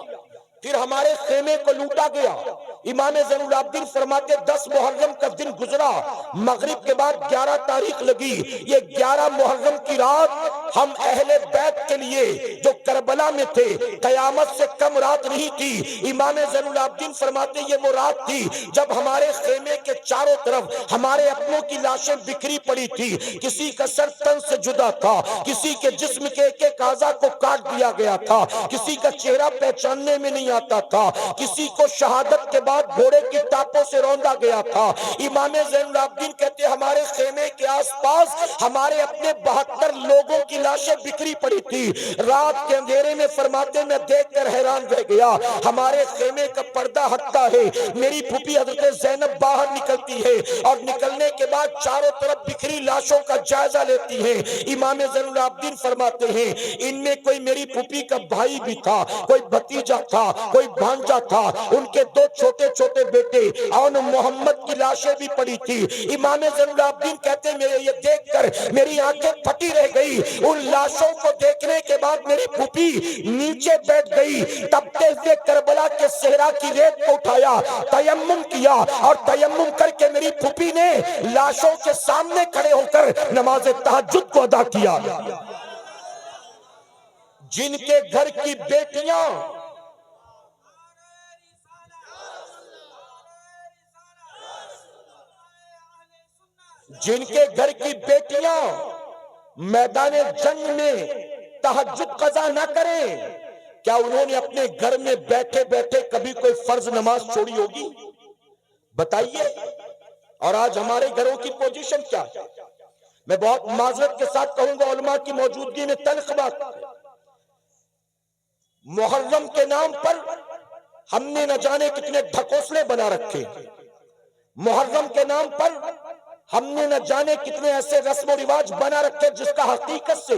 پھر ہمارے خیمے کو لوٹا گیا. امام زین العابدین فرماتے 10 محرم کا دن گزرا، مغرب کے بعد 11 تاریخ لگی. یہ 11 محرم کی رات ہم اہل بیت کے لیے جو کربلا میں تھے قیامت سے کم رات نہیں تھی. امام زین العابدین فرماتے یہ وہ رات تھی جب ہمارے خیمے کے چاروں طرف ہمارے اپنوں کی لاشیں بکھری پڑی تھی. کسی کا سر تن سے جدا تھا، کسی کے جسم کے ایک ایک اعضاء کو کاٹ دیا گیا تھا، کسی کا چہرہ پہچاننے میں نہیں آتا تھا، کسی کو شہادت کے بعد گھوڑے کی ٹاپوں سے روندا گیا تھا. امام زین العابدین کہتے ہمارے خیمے کے آس پاس ہمارے اپنے 72 لوگوں کی لاشیں بکھری پڑی تھی. رات کے اندھیرے میں فرماتے میں دیکھ کر حیران رہ گیا. ہمارے خیمے کا پردہ ہٹتا ہے، میری پھوپھی حضرت زینب باہر نکلتی ہے اور نکلنے کے بعد چاروں طرف بکھری لاشوں کا جائزہ لیتی ہے. امام زین العابدین فرماتے ہیں ان میں کوئی میری پھوپھی کا بھائی بھی تھا، کوئی بھتیجا تھا، کوئی بھانجا تھا، ان کے 2 چھوٹے چھوٹے بیٹے اور محمد کی لاشیں بھی پڑی تھی. امام زین العابدین کہتے ہیں یہ دیکھ کر میری آنکھیں پھٹی رہ گئی. ان لاشوں کو دیکھنے کے بعد میری پھوپھی نیچے بیٹھ گئی، تپتے ہوئے کربلا کے صحرا کی ریت کو اٹھایا، تیمم کیا، اور تیمم کر کے میری پھوپھی نے لاشوں کے سامنے کھڑے ہو کر نماز تہجد کو ادا کیا. جن کے گھر کی بیٹیاں میدان جنگ میں تہجد قضا نہ کریں، کیا انہوں نے اپنے گھر میں بیٹھے بیٹھے کبھی کوئی فرض نماز چھوڑی ہوگی؟ بتائیے. اور آج ہمارے گھروں کی پوزیشن کیا ہے؟ میں بہت معذرت کے ساتھ کہوں گا، علماء کی موجودگی میں تلخ بات، محرم کے نام پر ہم نے نہ جانے کتنے ڈھکوسلے بنا رکھے. محرم کے نام پر ہم نے نہ جانے کتنے ایسے رسم و رواج بنا رکھے جس کا حقیقت سے،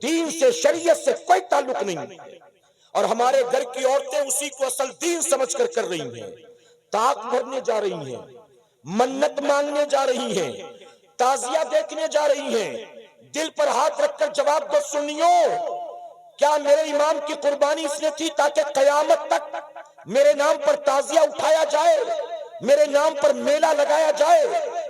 دین سے، شریعت سے کوئی تعلق نہیں. اور ہمارے گھر کی عورتیں اسی کو اصل دین سمجھ کر کر رہی ہیں. طاق بھرنے جا رہی ہیں، منت مانگنے جا رہی ہیں، تعزیہ دیکھنے جا رہی ہیں. دل پر ہاتھ رکھ کر جواب دو سنیوں، کیا میرے امام کی قربانی اس نے تھی تاکہ قیامت تک میرے نام پر تعزیہ اٹھایا جائے، میرے نام پر میلہ لگایا جائے،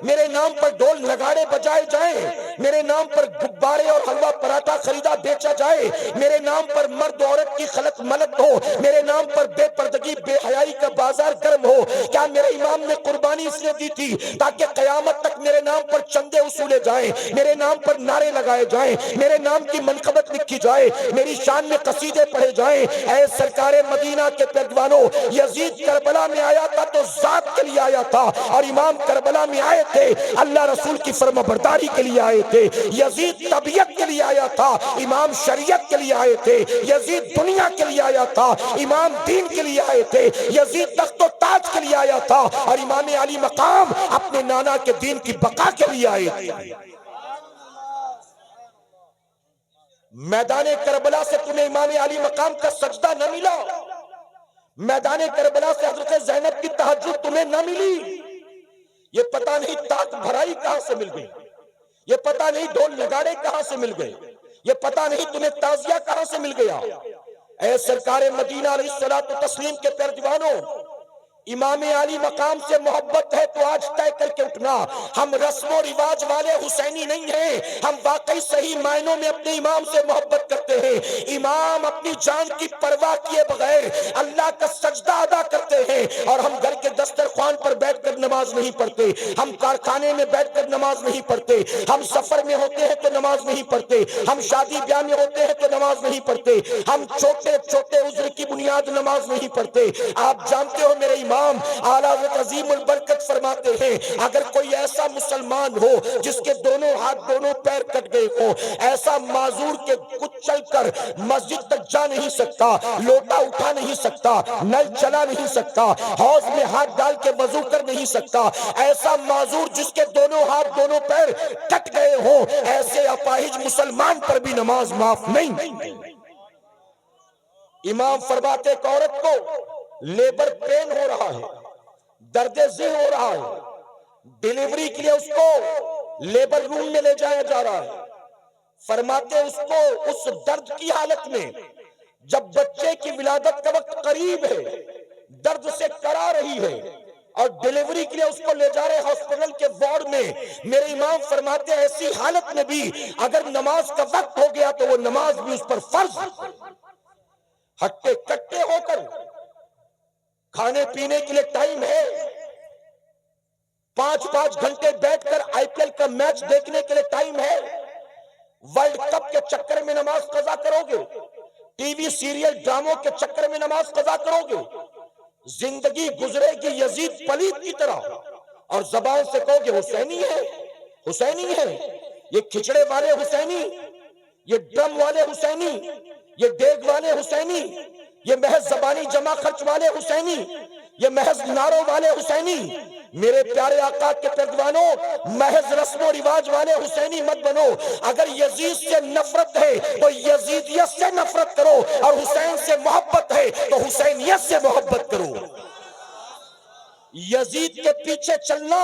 میرے نام پر ڈھول نگاڑے بجائے جائیں، میرے نام پر غبارے اور حلوہ پراٹھا خریدا بیچا جائے، میرے نام پر مرد عورت کی خلط ملط ہو، میرے نام پر بے پردگی بے حیائی کا بازار گرم ہو، کیا میرے امام نے قربانی اس لیے دی تھی تاکہ قیامت تک میرے نام پر چندے اصولے جائیں، میرے نام پر نعرے لگائے جائیں، میرے نام کی منقبت لکھی جائے، میری شان میں قصیدے پڑھے جائیں؟ اے سرکار مدینہ کے پیروانوں، یزید کربلا میں آیا تھا تو ذات کے لیے آیا تھا، اور امام کربلا میں آئے تھے اللہ رسول کی فرمانبرداری کے لیے آئے تھے۔ یزید طبیعت کے لیے آیا تھا، امام شریعت کے لیے آئے تھے۔ یزید دنیا کے لیے آیا تھا، امام دین کے لیے آئے تھے۔ یزید تخت و تاج کے لیے آیا تھا، اور امام علی مقام اپنے نانا کے دین کی بقا کے لیے آئے تھے۔ میدان کربلا سے تمہیں امام علی مقام کا سجدہ نہ ملا، میدان کربلا سے حضرت زینب کی تہجد تمہیں نہ ملی۔ یہ پتہ نہیں تاک بھرائی کہاں سے مل گئی، یہ پتہ نہیں ڈھول نگاڑے کہاں سے مل گئے، یہ پتہ نہیں تمہیں تعزیہ کہاں سے مل گیا۔ اے سرکار مدینہ علیہ الصلوۃ والتسلیم کے پیروانوں، امام علی مقام سے محبت ہے تو آج طے کر کے اٹھنا، ہم رسم و رواج والے حسینی نہیں ہیں، ہم واقعی صحیح معنوں میں اپنے امام سے محبت کرتے ہیں۔ امام اپنی جان کی پرواہ کیے بغیر اللہ کا سجدہ ادا کرتے ہیں، اور ہم گھر کے دسترخوان پر بیٹھ کر نماز نہیں پڑھتے، ہم کارخانے میں بیٹھ کر نماز نہیں پڑھتے، ہم سفر میں ہوتے ہیں تو نماز نہیں پڑھتے، ہم شادی بیاہ میں ہوتے ہیں تو نماز نہیں پڑھتے، ہم چھوٹے چھوٹے عذر کی بنیاد نماز نہیں پڑھتے۔ آپ جانتے ہو میرے امام اعلیٰ حضرت عظیم البرکت فرماتے ہیں، اگر کوئی ایسا مسلمان ہو جس کے دونوں ہاتھ دونوں پیر کٹ گئے ہو، ایسا معذور کے کچھ چل کر مسجد تک جا نہیں سکتا، لوٹا اٹھا نہیں سکتا، نل چلا نہیں سکتا، حوض میں ہاتھ ڈال کے وضو کر نہیں سکتا، ایسا معذور جس کے دونوں ہاتھ دونوں پیر کٹ گئے ہوں، ایسے اپاہج مسلمان پر بھی نماز معاف نہیں۔ امام فرماتے ایک عورت کو لیبر پین ہو رہا ہے، درد ذہ ہو رہا ہے، ڈیلیوری کے لیے اس کو لیبر روم میں لے جایا جا رہا ہے، فرماتے اس کو اس درد کی حالت میں جب بچے کی ولادت کا وقت قریب ہے، درد سے کرا رہی ہے، اور ڈیلیوری کے لیے اس کو لے جا رہے ہاسپٹل کے وارڈ میں، میرے امام فرماتے ایسی حالت میں بھی اگر نماز کا وقت ہو گیا تو وہ نماز بھی اس پر فرض۔ ہٹے کٹے ہو کر کھانے پینے کے لیے ٹائم ہے، 5 گھنٹے بیٹھ کر آئی پی ایل کا میچ دیکھنے کے لیے ٹائم ہے، ورلڈ کپ کے چکر میں نماز قضا کرو گے، ٹی وی سیریل ڈراموں کے چکر میں نماز قضا کرو گے، زندگی گزرے گی یزید پلیت کی طرح، اور زبان سے کہو گے حسینی ہے، حسینی ہے، یہ کھچڑے والے حسینی، یہ ڈرم والے حسینی، یہ دیگ والے حسینی، یہ محض زبانی جمع خرچ والے حسینی، یہ محض نعروں والے حسینی۔ میرے پیارے آقا کے پیروانوں، محض رسم و رواج والے حسینی مت بنو۔ اگر یزید سے نفرت ہے تو یزیدیت سے نفرت کرو، اور حسین سے محبت ہے تو حسینیت سے محبت کرو۔ یزید کے پیچھے چلنا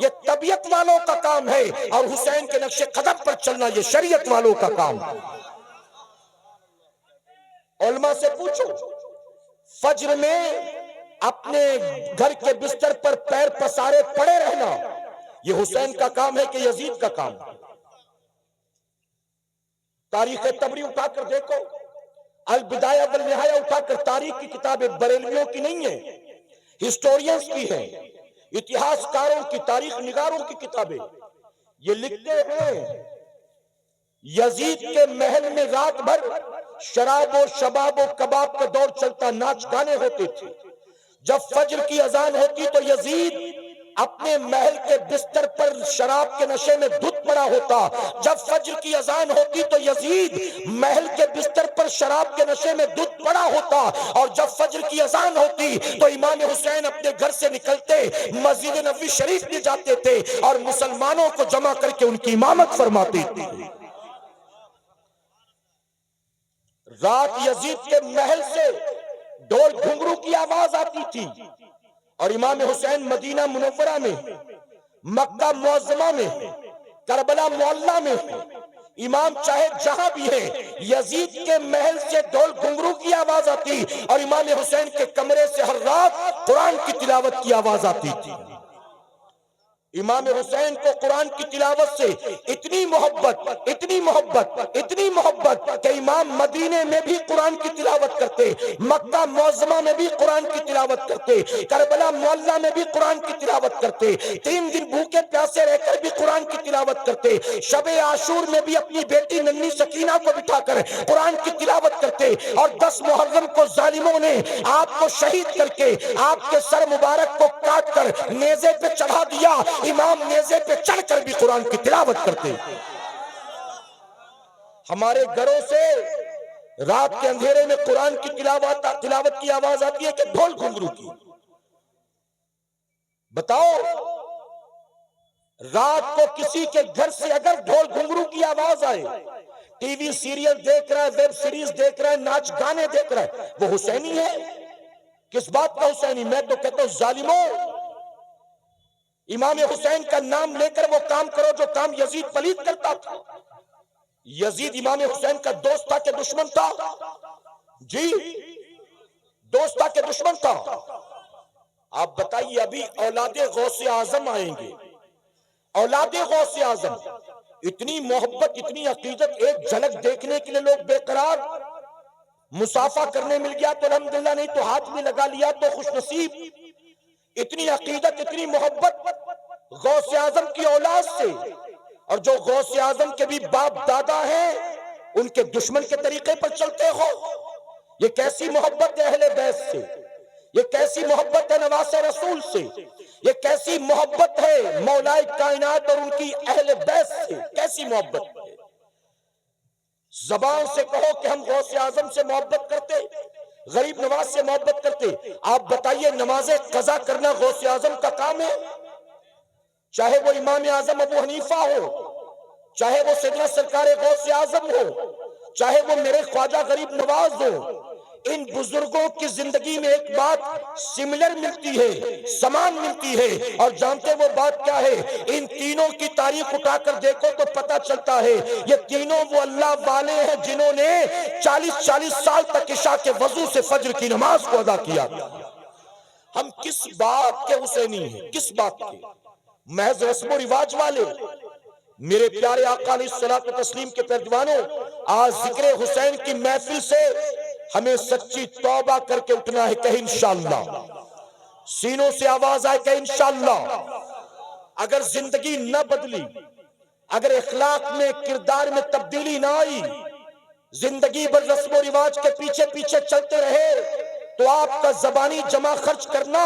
یہ طبیعت والوں کا کام ہے، اور حسین کے نقش قدم پر چلنا یہ شریعت والوں کا کام ہے۔ علماء سے پوچھو، فجر میں اپنے گھر کے بستر پر پیر پسارے پڑے رہنا یہ حسین کا کام ہے کہ یزید کا کام؟ تاریخ تبری اٹھا کر دیکھو، البدایہ والنہایہ اٹھا کر، تاریخ کی کتابیں بریلویوں کی نہیں ہیں، ہسٹورینز کی ہیں، اتہاس کاروں کی، تاریخ نگاروں کی کتابیں۔ یہ لکھتے ہیں یزید کے محل میں رات بھر شراب و شباب و کباب کا دور چلتا، ناچ گانے ہوتے تھے۔ جب فجر کی اذان ہوتی تو یزید اپنے محل کے بستر پر شراب کے نشے میں دھت پڑا ہوتا۔ جب فجر کی اذان ہوتی تو یزید محل کے بستر پر شراب کے نشے میں دھت پڑا ہوتا، اور جب فجر کی اذان ہوتی تو امام حسین اپنے گھر سے نکلتے، مسجد نبوی شریف میں جاتے تھے، اور مسلمانوں کو جمع کر کے ان کی امامت فرماتے تھے۔ رات یزید کے محل سے ڈھول گھنگرو کی آواز آتی تھی، اور امام حسین مدینہ منورہ میں، مکہ معظمہ میں، کربلا معلیٰ میں، امام چاہے جہاں بھی ہیں، یزید کے محل سے ڈھول گھنگرو کی آواز آتی، اور امام حسین کے کمرے سے ہر رات قرآن کی تلاوت کی آواز آتی تھی۔ امام حسین کو قرآن کی تلاوت سے اتنی محبت اتنی محبت اتنی محبت کہ امام مدینے میں بھی قرآن کی تلاوت کرتے، مکہ معظمہ میں بھی قرآن کی تلاوت کرتے، کربلا معلہ میں بھی قرآن کی تلاوت کرتے، 3 دن بھوکے پیاسے رہ کر بھی قرآن کی تلاوت کرتے، شب عاشور میں بھی اپنی بیٹی ننھی سکینہ کو بٹھا کر قرآن کی تلاوت کرتے، اور 10 محرم کو ظالموں نے آپ کو شہید کر کے آپ کے سر مبارک کو کاٹ کر نیزے پہ چڑھا دیا، امام نیزے پہ چڑھ کر بھی قرآن کی تلاوت کرتے۔ ہمارے گھروں سے رات کے اندھیرے میں قرآن کی تلاوت کی آواز آتی ہے کہ ڈھول گھنگرو کی۔ بتاؤ، رات کو کسی کے گھر سے اگر ڈھول گھنگرو کی آواز آئے، ٹی وی سیریل دیکھ رہا ہے، ویب سیریز دیکھ رہا ہے، ناچ گانے دیکھ رہا ہے، وہ حسینی ہے؟ کس بات کا حسینی؟ میں تو کہتا ہوں ظالموں، امام حسین کا نام لے کر وہ کام کرو جو کام یزید پلید کرتا تھا۔ یزید امام حسین کا دوست تھا کہ دشمن تھا؟ جی، دوست تھا کہ دشمن تھا؟ آپ بتائیے، ابھی اولاد غوث اعظم آئیں گے، اولاد غوث اعظم، اتنی محبت اتنی عقیدت، ایک جھلک دیکھنے کے لیے لوگ بے قرار، مسافہ کرنے مل گیا تو الحمدللہ، نہیں تو ہاتھ میں لگا لیا تو خوش نصیب۔ اتنی عقیدت اتنی محبت غوث اعظم کی اولاد سے، اور جو غوث اعظم کے بھی باپ دادا ہیں ان کے دشمن کے طریقے پر چلتے ہو۔ یہ کیسی محبت ہے اہل بیت سے، یہ کیسی محبت ہے نواز رسول سے، یہ کیسی محبت ہے مولا کائنات اور ان کی اہل بیت سے، کیسی محبت ہے۔ زبان سے کہو کہ ہم غوث اعظم سے محبت کرتے، غریب نواز سے محبت کرتے، آپ بتائیے نماز قضا کرنا غوث اعظم کا کام ہے؟ چاہے وہ امام اعظم ابو حنیفہ ہو، چاہے وہ سیدنا سرکار غوث اعظم ہو، چاہے وہ میرے خواجہ غریب نواز ہو، ان بزرگوں کی زندگی میں ایک بات سملر ملتی ہے، سمان ملتی ہے، اور جانتے وہ بات کیا ہے؟ ان تینوں کی تاریخ اٹھا کر دیکھو تو پتہ چلتا ہے یہ تینوں وہ اللہ والے ہیں جنہوں نے 40 سال تک عشاء کے وضو سے فجر کی نماز کو ادا کیا۔ ہم کس بات کے حسینی ہیں؟ کس بات کے؟ محض رسم و رواج والے؟ میرے پیارے آقا علیہ الصلوۃ والتسلیم کے پیروانوں، آج ذکر حسین کی محفل سے ہمیں سچی توبہ کر کے اٹھنا ہے کہ انشاءاللہ، سینوں سے آواز آئے کہ انشاءاللہ، اگر زندگی نہ بدلی، اگر اخلاق میں کردار میں تبدیلی نہ آئی، زندگی بھر رسم و رواج کے پیچھے پیچھے چلتے رہے، تو آپ کا زبانی جمع خرچ کرنا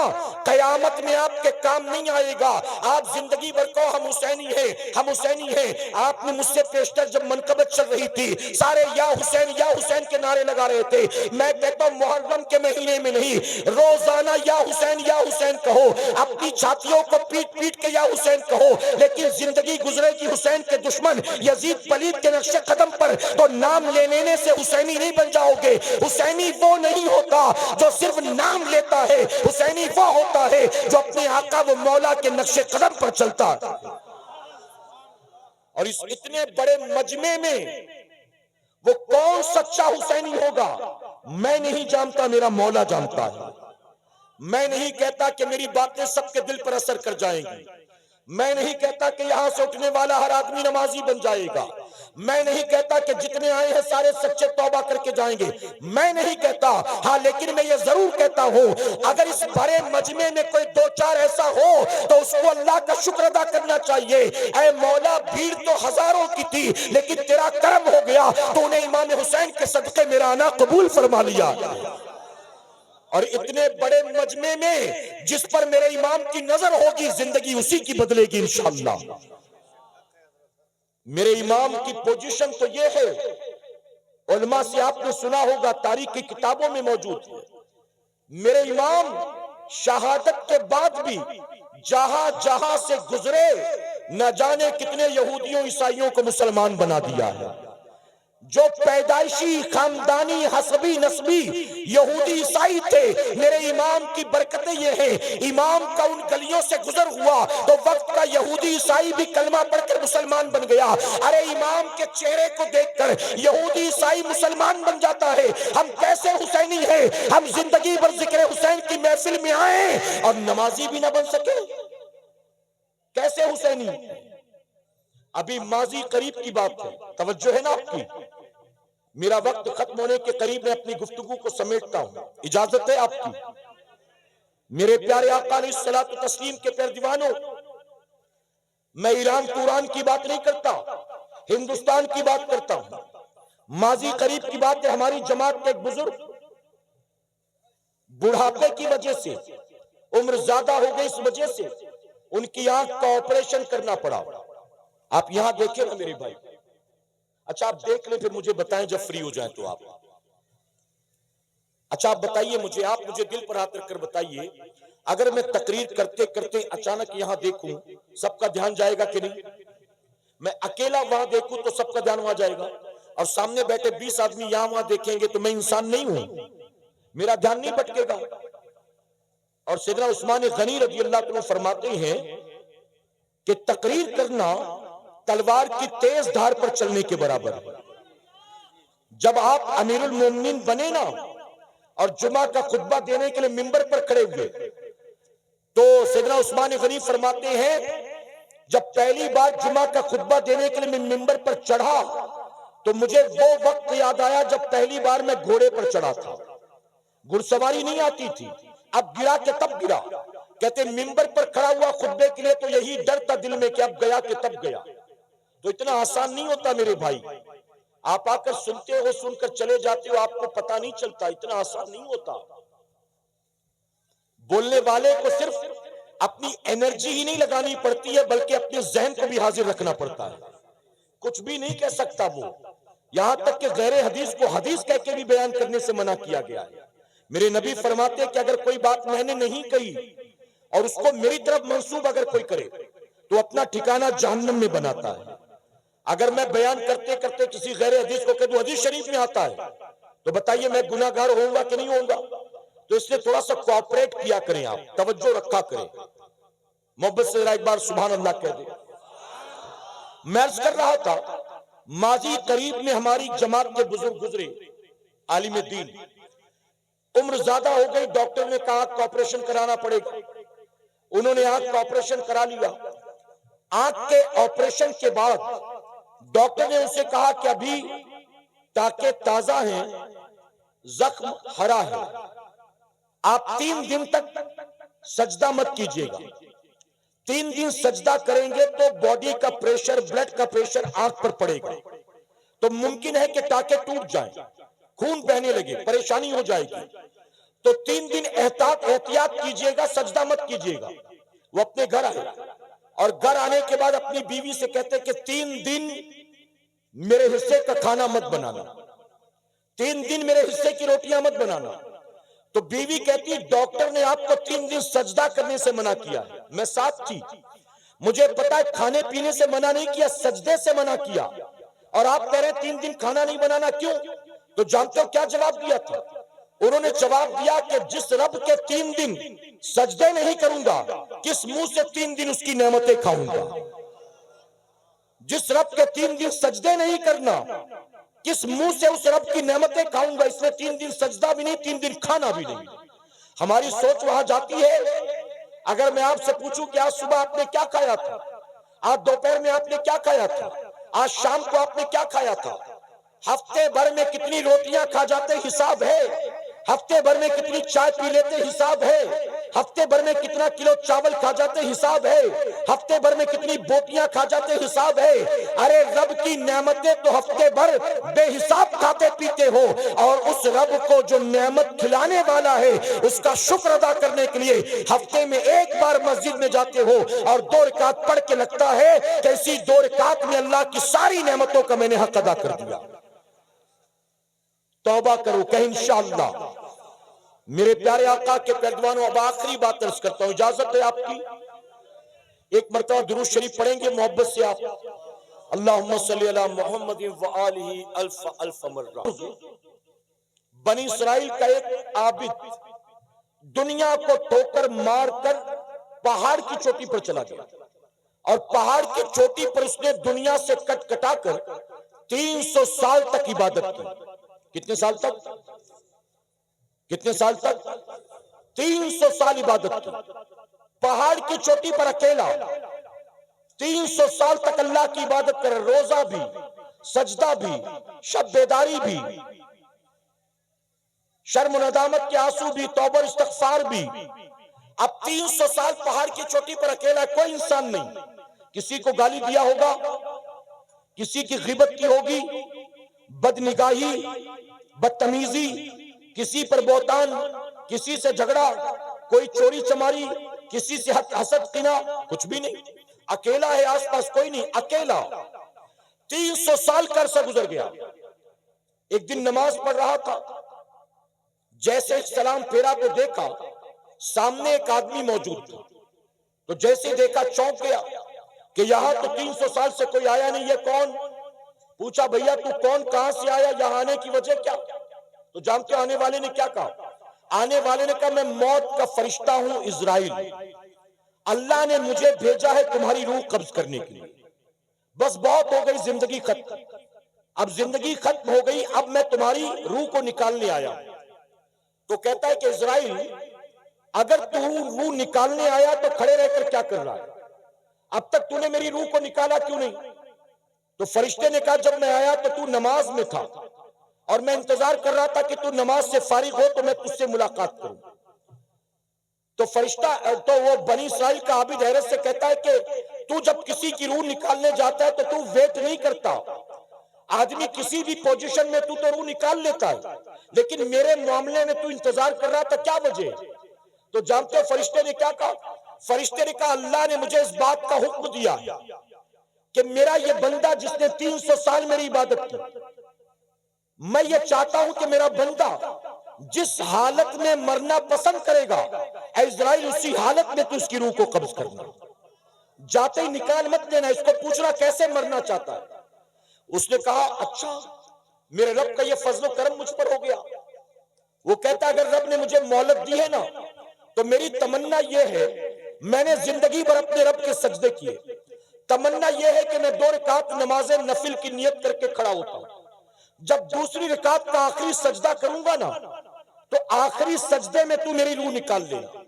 قیامت میں آپ کے کام نہیں آئے گا۔ آپ زندگی بھر کو ہم حسینی ہیں، ہم حسینی ہیں۔ آپ نے مجھ سے پیشتر جب منقبت چل رہی تھی، سارے یا حسین کے نعرے لگا رہے تھے۔ میں کہتا ہوں محرم کے مہینے میں نہیں، روزانہ یا حسین کہو، اپنی چھاتیوں کو پیٹ پیٹ کے یا حسین کہو، لیکن زندگی گزرے گی حسین کے دشمن یزید پلید کے نقش قدم پر، تو نام لینے سے حسینی نہیں بن جاؤ گے۔ حسینی وہ نہیں ہوتا جو صرف نام لیتا ہے، حسینی وہ ہوتا ہے جو اپنے آقا و مولا کے نقش قدم پر چلتا ہے۔ اور اس اتنے بڑے مجمع میں وہ کون سچا حسینی ہوگا میں نہیں جانتا، میرا مولا جانتا ہے۔ میں نہیں کہتا کہ میری باتیں سب کے دل پر اثر کر جائیں گی، میں نہیں کہتا کہ یہاں سے اٹھنے والا ہر آدمی نمازی بن جائے گا، میں نہیں کہتا کہ جتنے آئے ہیں سارے سچے توبہ کر کے جائیں گے، میں نہیں کہتا، ہاں لیکن میں یہ ضرور کہتا ہوں اگر اس بڑے مجمع میں کوئی 2-4 ایسا ہو تو اس کو اللہ کا شکر ادا کرنا چاہیے۔ اے مولا، بھیڑ تو ہزاروں کی تھی لیکن تیرا کرم ہو گیا تو انہیں امام حسین کے صدقے میرا آنا قبول فرما لیا۔ اور اتنے بڑے مجمع میں جس پر میرے امام کی نظر ہوگی زندگی اسی کی بدلے گی انشاءاللہ۔ میرے امام کی پوزیشن تو یہ ہے، علماء سے آپ نے سنا ہوگا، تاریخ کی کتابوں میں موجود ہے، میرے امام شہادت کے بعد بھی جہاں جہاں سے گزرے نہ جانے کتنے یہودیوں عیسائیوں کو مسلمان بنا دیا ہے۔ جو پیدائشی خاندانی حسبی نسبی یہودی عیسائی تھے، میرے امام کی برکتیں یہ ہیں، امام کا ان گلیوں سے گزر ہوا تو وقت کا یہودی عیسائی بھی کلمہ پڑھ کر مسلمان بن گیا۔ ارے امام کے چہرے کو دیکھ کر یہودی عیسائی مسلمان بن جاتا ہے۔ ہم کیسے حسینی ہیں؟ ہم زندگی بھر ذکر حسین کی محفل میں آئیں اور نمازی بھی نہ بن سکے؟ کیسے حسینی. ابھی ماضی قریب کی بات ہے, توجہ ہے نا آپ کی. میرا وقت ختم ہونے کے قریب میں اپنی گفتگو کو سمیٹتا ہوں, اجازت ہے آپ کی. میرے پیارے آقا علیہ الصلوۃ والتسلیم کے پیر دیوانوں, میں ایران توران کی بات نہیں کرتا, ہندوستان کی بات کرتا ہوں. ماضی قریب کی بات ہے, ہماری جماعت کے ایک بزرگ بڑھاپے کی وجہ سے, عمر زیادہ ہو گئی اس وجہ سے ان کی آنکھ کا آپریشن کرنا پڑا. آپ یہاں دیکھیں نا میرے بھائی. اچھا آپ دیکھ لیں, پھر مجھے بتائیں جب فری ہو جائیں تو آپ. اچھا آپ بتائیے مجھے, آپ مجھے دل پر ہاتھ رکھ کر بتائیے, اگر میں تقریر کرتے کرتے اچانک یہاں دیکھوں, سب کا دھیان جائے گا کہ نہیں؟ میں اکیلا وہاں دیکھوں تو سب کا دھیان وہاں جائے گا, اور سامنے بیٹھے 20 آدمی یہاں وہاں دیکھیں گے تو میں انسان نہیں ہوں, میرا دھیان نہیں بھٹکے گا. اور سیدنا عثمان غنی رضی اللہ عنہ فرماتے ہیں کہ تقریر کرنا تلوار کی تیز دھار پر چلنے کے برابر ہے. جب آپ امیر المومنین بنے نا اور جمعہ کا خطبہ دینے کے لیے منبر پر کھڑے ہوئے, تو سیدنا عثمان غنی فرماتے ہیں جب پہلی بار جمعہ کا خطبہ دینے کے لیے میں منبر پر چڑھا تو مجھے وہ وقت یاد آیا جب پہلی بار میں گھوڑے پر چڑھا تھا, گھڑ سواری نہیں آتی تھی. اب گرا کہ تب گرا. کہتے منبر پر کھڑا ہوا خطبے کے لیے تو یہی ڈر تھا دل میں کہ اب گیا کہ تب گیا. تو اتنا آسان نہیں ہوتا میرے بھائی. آپ آ کر سنتے ہو, سن کر چلے جاتے ہو, آپ کو پتا نہیں چلتا. اتنا آسان نہیں ہوتا. بولنے والے کو صرف اپنی انرجی ہی نہیں لگانی پڑتی ہے, بلکہ اپنے ذہن کو بھی حاضر رکھنا پڑتا ہے. کچھ بھی نہیں کہہ سکتا وہ, یہاں تک کہ غیر حدیث کو حدیث کہہ کے بھی بیان کرنے سے منع کیا گیا ہے. میرے نبی فرماتے ہیں کہ اگر کوئی بات میں نے نہیں کہی اور اس کو میری طرف منسوب اگر کوئی کرے تو اپنا ٹھکانہ جہنم میں بناتا ہے. اگر میں بیان کرتے کرتے کسی غیر حدیث کو کہہ دوں حدیث شریف میں آتا ہے, تو بتائیے میں گناہ گار ہوں گا کہ نہیں ہوں گا؟ تو اس لیے تھوڑا سا کوآپریٹ کیا کریں, آپ توجہ رکھا کریں. محبت سے ذرا ایک بار سبحان اللہ کہہ دیں. میں عرض کر رہا تھا ماضی قریب میں ہماری جماعت کے بزرگ گزرے, عالم دین, عمر زیادہ ہو گئی, ڈاکٹر نے کہا آنکھ کا آپریشن کرانا پڑے گا. انہوں نے آنکھ کا آپریشن کرا لیا. آنکھ کے آپریشن کے بعد ڈاکٹر نے ان سے کہا کہ ابھی ٹانکے تازہ ہیں, زخم ہرا ہے, آپ 3 دن تک سجدہ مت کیجیے گا. 3 دن سجدہ کریں گے تو باڈی کا پریشر, بلڈ کا پریشر آنکھ پر پڑے گا, تو ممکن ہے کہ ٹانکے ٹوٹ جائیں, خون بہنے لگے, پریشانی ہو جائے گی. تو 3 دن احتیاط کیجیے گا, سجدہ مت کیجیے گا. وہ اپنے گھر آئے اور گھر آنے کے بعد اپنی بیوی سے کہتے کہ 3 دن میرے حصے کا کھانا مت بنانا, 3 دن میرے حصے کی روٹیاں مت بنانا. تو بیوی کہتی ڈاکٹر نے آپ کو 3 دن سجدہ کرنے سے منع کیا ہے. میں ساتھ تھی, مجھے پتا ہے کھانے پینے سے منع نہیں کیا, سجدے سے منع کیا, اور آپ کہہ رہے ہیں 3 دن کھانا نہیں بنانا, کیوں؟ تو جانتے ہو کیا جواب دیا تھا؟ انہوں نے جواب دیا کہ جس رب کے 3 دن سجدے نہیں کروں گا, کس منہ سے 3 دن اس کی نعمتیں کھاؤں گا؟ جس رب کے 3 دن سجدے نہیں کرنا, کس منہ سے اس رب کی نعمتیں کھاؤں گا؟ اس نے 3 دن سجدہ بھی نہیں, 3 دن کھانا بھی نہیں. ہماری سوچ وہاں جاتی ہے. اگر میں آپ سے پوچھوں کہ آج صبح آپ نے کیا کھایا تھا, آج دوپہر میں آپ نے کیا کھایا تھا, آج شام کو آپ نے کیا کھایا تھا, ہفتے بھر میں کتنی روٹیاں کھا جاتے حساب ہے, ہفتے بھر میں کتنی چائے پی لیتے حساب ہے, ہفتے بھر میں کتنا کلو چاول کھا جاتے حساب ہے, ہفتے بھر میں کتنی بوٹیاں کھا جاتے حساب ہے. ارے رب کی نعمتیں تو ہفتے بھر بے حساب کھاتے پیتے ہو, اور اس رب کو جو نعمت کھلانے والا ہے اس کا شکر ادا کرنے کے لیے ہفتے میں 1 بار مسجد میں جاتے ہو اور 2 رکعت پڑھ کے لگتا ہے کہ اسی 2 رکعت میں اللہ کی ساری نعمتوں کا میں نے حق ادا کر دیا. توبہ کرو کہ انشاءاللہ. میرے پیارے آقا کے پیروانوں, اب آخری بات عرض کرتا ہوں, اجازت ہے آپ کی؟ ایک مرتبہ درود شریف پڑھیں گے محبت سے آپ, اللہم صلی علی محمد وآلہ الف الف مرہ. بنی اسرائیل کا ایک عابد دنیا کو ٹھوکر مار کر پہاڑ کی چوٹی پر چلا گیا, اور پہاڑ کی چوٹی پر اس نے دنیا سے کٹ کٹا کر 300 سال تک عبادت کی. کتنے سال تک؟ کتنے سال تک؟ 300 سال عبادت کی, پہاڑ کی چوٹی پر اکیلا. 300 سال تک اللہ کی عبادت کرے، روزہ بھی، سجدہ بھی، شب بیداری بھی، شرم و ندامت کے آنسو بھی، توبہ اور استغفار بھی۔ اب 300 سال پہاڑ کی چوٹی پر اکیلا ہے، کوئی انسان نہیں، کسی کو گالی دیا ہوگا، کسی کی غیبت کی ہوگی، بد نگاہی، بدتمیزی، کسی پر بہتان، کسی سے جھگڑا، کوئی چوری چماری، کسی سے حسد کینہ، کچھ بھی نہیں، اکیلا ہے، آس پاس کوئی نہیں، اکیلا۔ 300 سال کا عرصہ گزر گیا۔ ایک دن نماز پڑھ رہا تھا، جیسے سلام پھیرا تو دیکھا سامنے ایک آدمی موجود تھا، تو جیسے دیکھا چونک گیا کہ یہاں تو 300 سال سے کوئی آیا نہیں، یہ کون؟ پوچھا بھیا تو کون، کہاں سے آیا، یہاں آنے کی وجہ کیا؟ تو جانتے آنے والے نے کیا کہا؟ آنے والے نے کہا میں موت کا فرشتہ ہوں اسرائیل، اللہ نے مجھے بھیجا ہے تمہاری روح قبض کرنے کے لیے، بس بہت ہو گئی، زندگی ختم، اب زندگی ختم ہو گئی، اب میں تمہاری روح کو نکالنے آیا۔ تو کہتا ہے کہ اسرائیل اگر تو روح نکالنے آیا تو کھڑے رہ کر کیا کر رہا ہے؟ اب تک تو نے میری روح کو نکالا کیوں نہیں؟ تو فرشتے نے کہا جب میں آیا تو تو نماز میں تھا اور میں انتظار کر رہا تھا کہ تو نماز سے فارغ ہو تو میں تجھ سے ملاقات کروں۔ تو فرشتہ تو وہ بنی اسرائیل کا عابد حیرت سے کہتا ہے کہ تو جب کسی کی روح نکالنے جاتا ہے تو تو ویٹ نہیں کرتا، آدمی کسی بھی پوزیشن میں تو روح نکال لیتا ہے، لیکن میرے معاملے میں تو انتظار کر رہا تھا، کیا وجہ؟ تو جانتے ہو فرشتے نے کیا کہا؟ فرشتے نے کہا اللہ نے مجھے اس بات کا حکم دیا کہ میرا یہ بندہ جس نے 300 سال میری عبادت کی، میں یہ چاہتا ہوں کہ میرا بندہ جس حالت میں مرنا پسند کرے گا، اے اسرائیل اسی حالت میں تو اس کی روح کو قبض کرنا، جاتے ہی نکال مت دینا، اس کو پوچھنا کیسے مرنا چاہتا ہے۔ اس نے کہا اچھا میرے رب کا یہ فضل و کرم مجھ پر ہو گیا۔ وہ کہتا اگر رب نے مجھے مہلت دی ہے نا تو میری تمنا یہ ہے، میں نے زندگی بھر اپنے رب کے سجدے کیے، تمنا یہ ہے کہ میں 2 رکعت نماز نفل کی نیت کر کے کھڑا ہوتا ہوں، جب دوسری رکعت کا آخری سجدہ کروں گا نا تو آخری سجدے میں تو میری روح نکال لینا،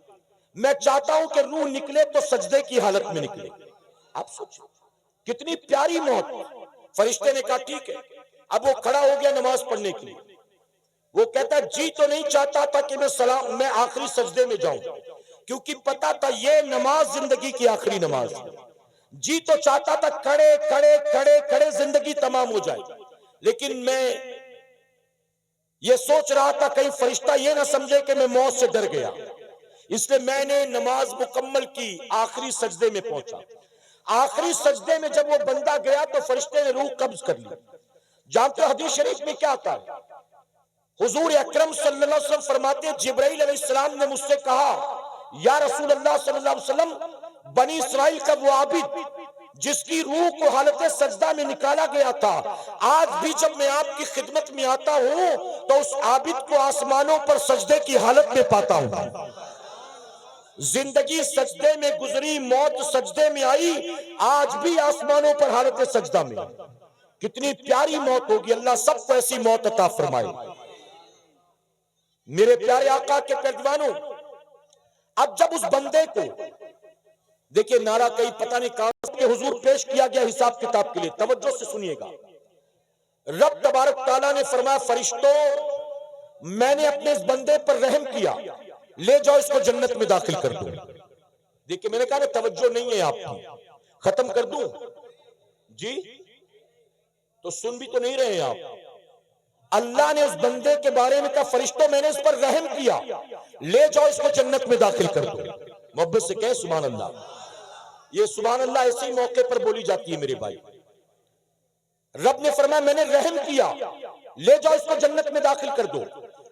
میں چاہتا ہوں کہ روح نکلے تو سجدے کی حالت میں نکلے۔ آپ سوچیں کتنی پیاری موت۔ فرشتے نے کہا ٹھیک ہے، اب وہ کھڑا ہو گیا نماز پڑھنے کے لیے۔ وہ کہتا ہے جی تو نہیں چاہتا تھا کہ میں آخری سجدے میں جاؤں، کیونکہ پتا تھا یہ نماز زندگی کی آخری نماز ہے، جی تو چاہتا تھا کھڑے کھڑے کھڑے کھڑے زندگی تمام ہو جائے، لیکن میں یہ سوچ رہا تھا کہیں فرشتہ یہ نہ سمجھے کہ میں موت سے ڈر گیا، اس لیے میں نے نماز مکمل کی، آخری سجدے میں پہنچا۔ آخری سجدے میں جب وہ بندہ گیا تو فرشتے نے روح قبض کر لی۔ جانتے ہو حدیث شریف میں کیا آتا ہے؟ حضور اکرم صلی اللہ علیہ وسلم فرماتے ہیں جبرائیل علیہ السلام نے مجھ سے کہا یا رسول اللہ صلی اللہ علیہ وسلم، بنی اسرائیل کا وہ عابد جس کی روح کو حالت سجدہ میں نکالا گیا تھا، آج بھی جب میں آپ کی خدمت میں آتا ہوں تو اس عابد کو آسمانوں پر سجدے کی حالت میں پاتا ہوں۔ زندگی سجدے میں گزری، موت سجدے میں آئی، آج بھی آسمانوں پر حالت سجدہ میں۔ کتنی پیاری موت ہوگی، اللہ سب کو ایسی موت عطا فرمائے۔ میرے پیارے آقا کے پیروانوں، اب جب اس بندے کو دیکھیں نعرہ کہیں پتہ نہیں کہاں کے حضور پیش کیا گیا حساب کتاب کے لیے، توجہ سے سنیے گا۔ رب تبارک تعالیٰ نے فرمایا فرشتوں میں نے اپنے اس بندے پر رحم کیا، لے جاؤ اس کو جنت میں داخل کر دو۔ دیکھیں میں نے کہا نا توجہ نہیں ہے آپ کی، ختم کر دوں جی تو سن بھی تو نہیں رہے آپ۔ اللہ نے اس بندے کے بارے میں کہا فرشتوں میں نے اس پر رحم کیا، لے جاؤ اس کو جنت میں داخل کر دو۔ محبت سے کہے سبحان اللہ۔ یہ سبحان اللہ ایسے ہی موقع پر بولی جاتی ہے میرے بھائی۔ رب نے فرمایا میں نے رحم کیا، لے جاؤ اس کو جنت میں داخل کر دو۔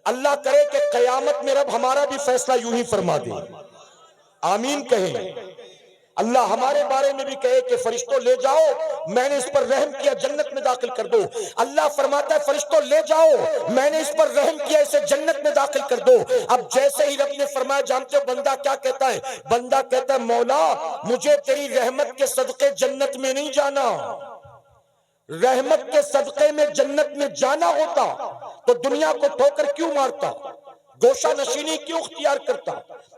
اللہ کرے کہ قیامت میں رب ہمارا بھی فیصلہ یوں ہی فرما دے، آمین کہیں۔ اللہ ہمارے بارے میں بھی کہے کہ فرشتوں لے جاؤ میں نے اس پر رحم کیا، جنت میں داخل کر دو۔ اللہ فرماتا ہے فرشتوں لے جاؤ میں نے اس پر رحم کیا، اسے جنت میں داخل کر دو۔ اب جیسے ہی رب نے فرمایا جانتے ہو بندہ کیا کہتا ہے؟ بندہ کہتا ہے مولا مجھے تیری رحمت کے صدقے جنت میں نہیں جانا، رحمت کے صدقے میں جنت میں جانا ہوتا تو دنیا کو ٹھوکر کیوں مارتا، گوشہ نشینی کیوں اختیار کرتا،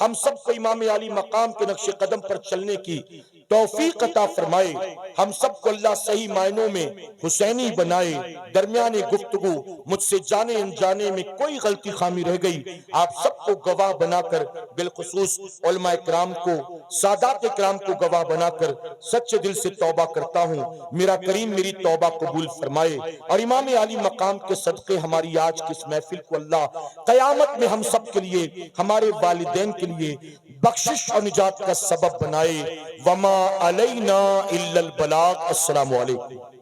ہم سب کو امام علی مقام کے نقش قدم پر چلنے کی توفیق عطا فرمائے، ہم سب کو اللہ صحیح معنوں میں حسینی بنائے۔ درمیان گفتگو مجھ سے جانے انجانے میں کوئی غلطی خامی رہ گئی، آپ سب کو گواہ بنا کر، بالخصوص علماء کرام کو، سادات کرام کو گواہ بنا کر سچے دل سے توبہ کرتا ہوں۔ میرا کریم میری توبہ قبول فرمائے، اور امام علی مقام کے صدقے ہماری آج کی اس محفل کو اللہ قیامت میں ہم سب کے لیے، ہمارے والدین کے لیے بخشش اور نجات کا سبب بنائے۔ وما علینا الا البلاغ۔ السلام علیکم۔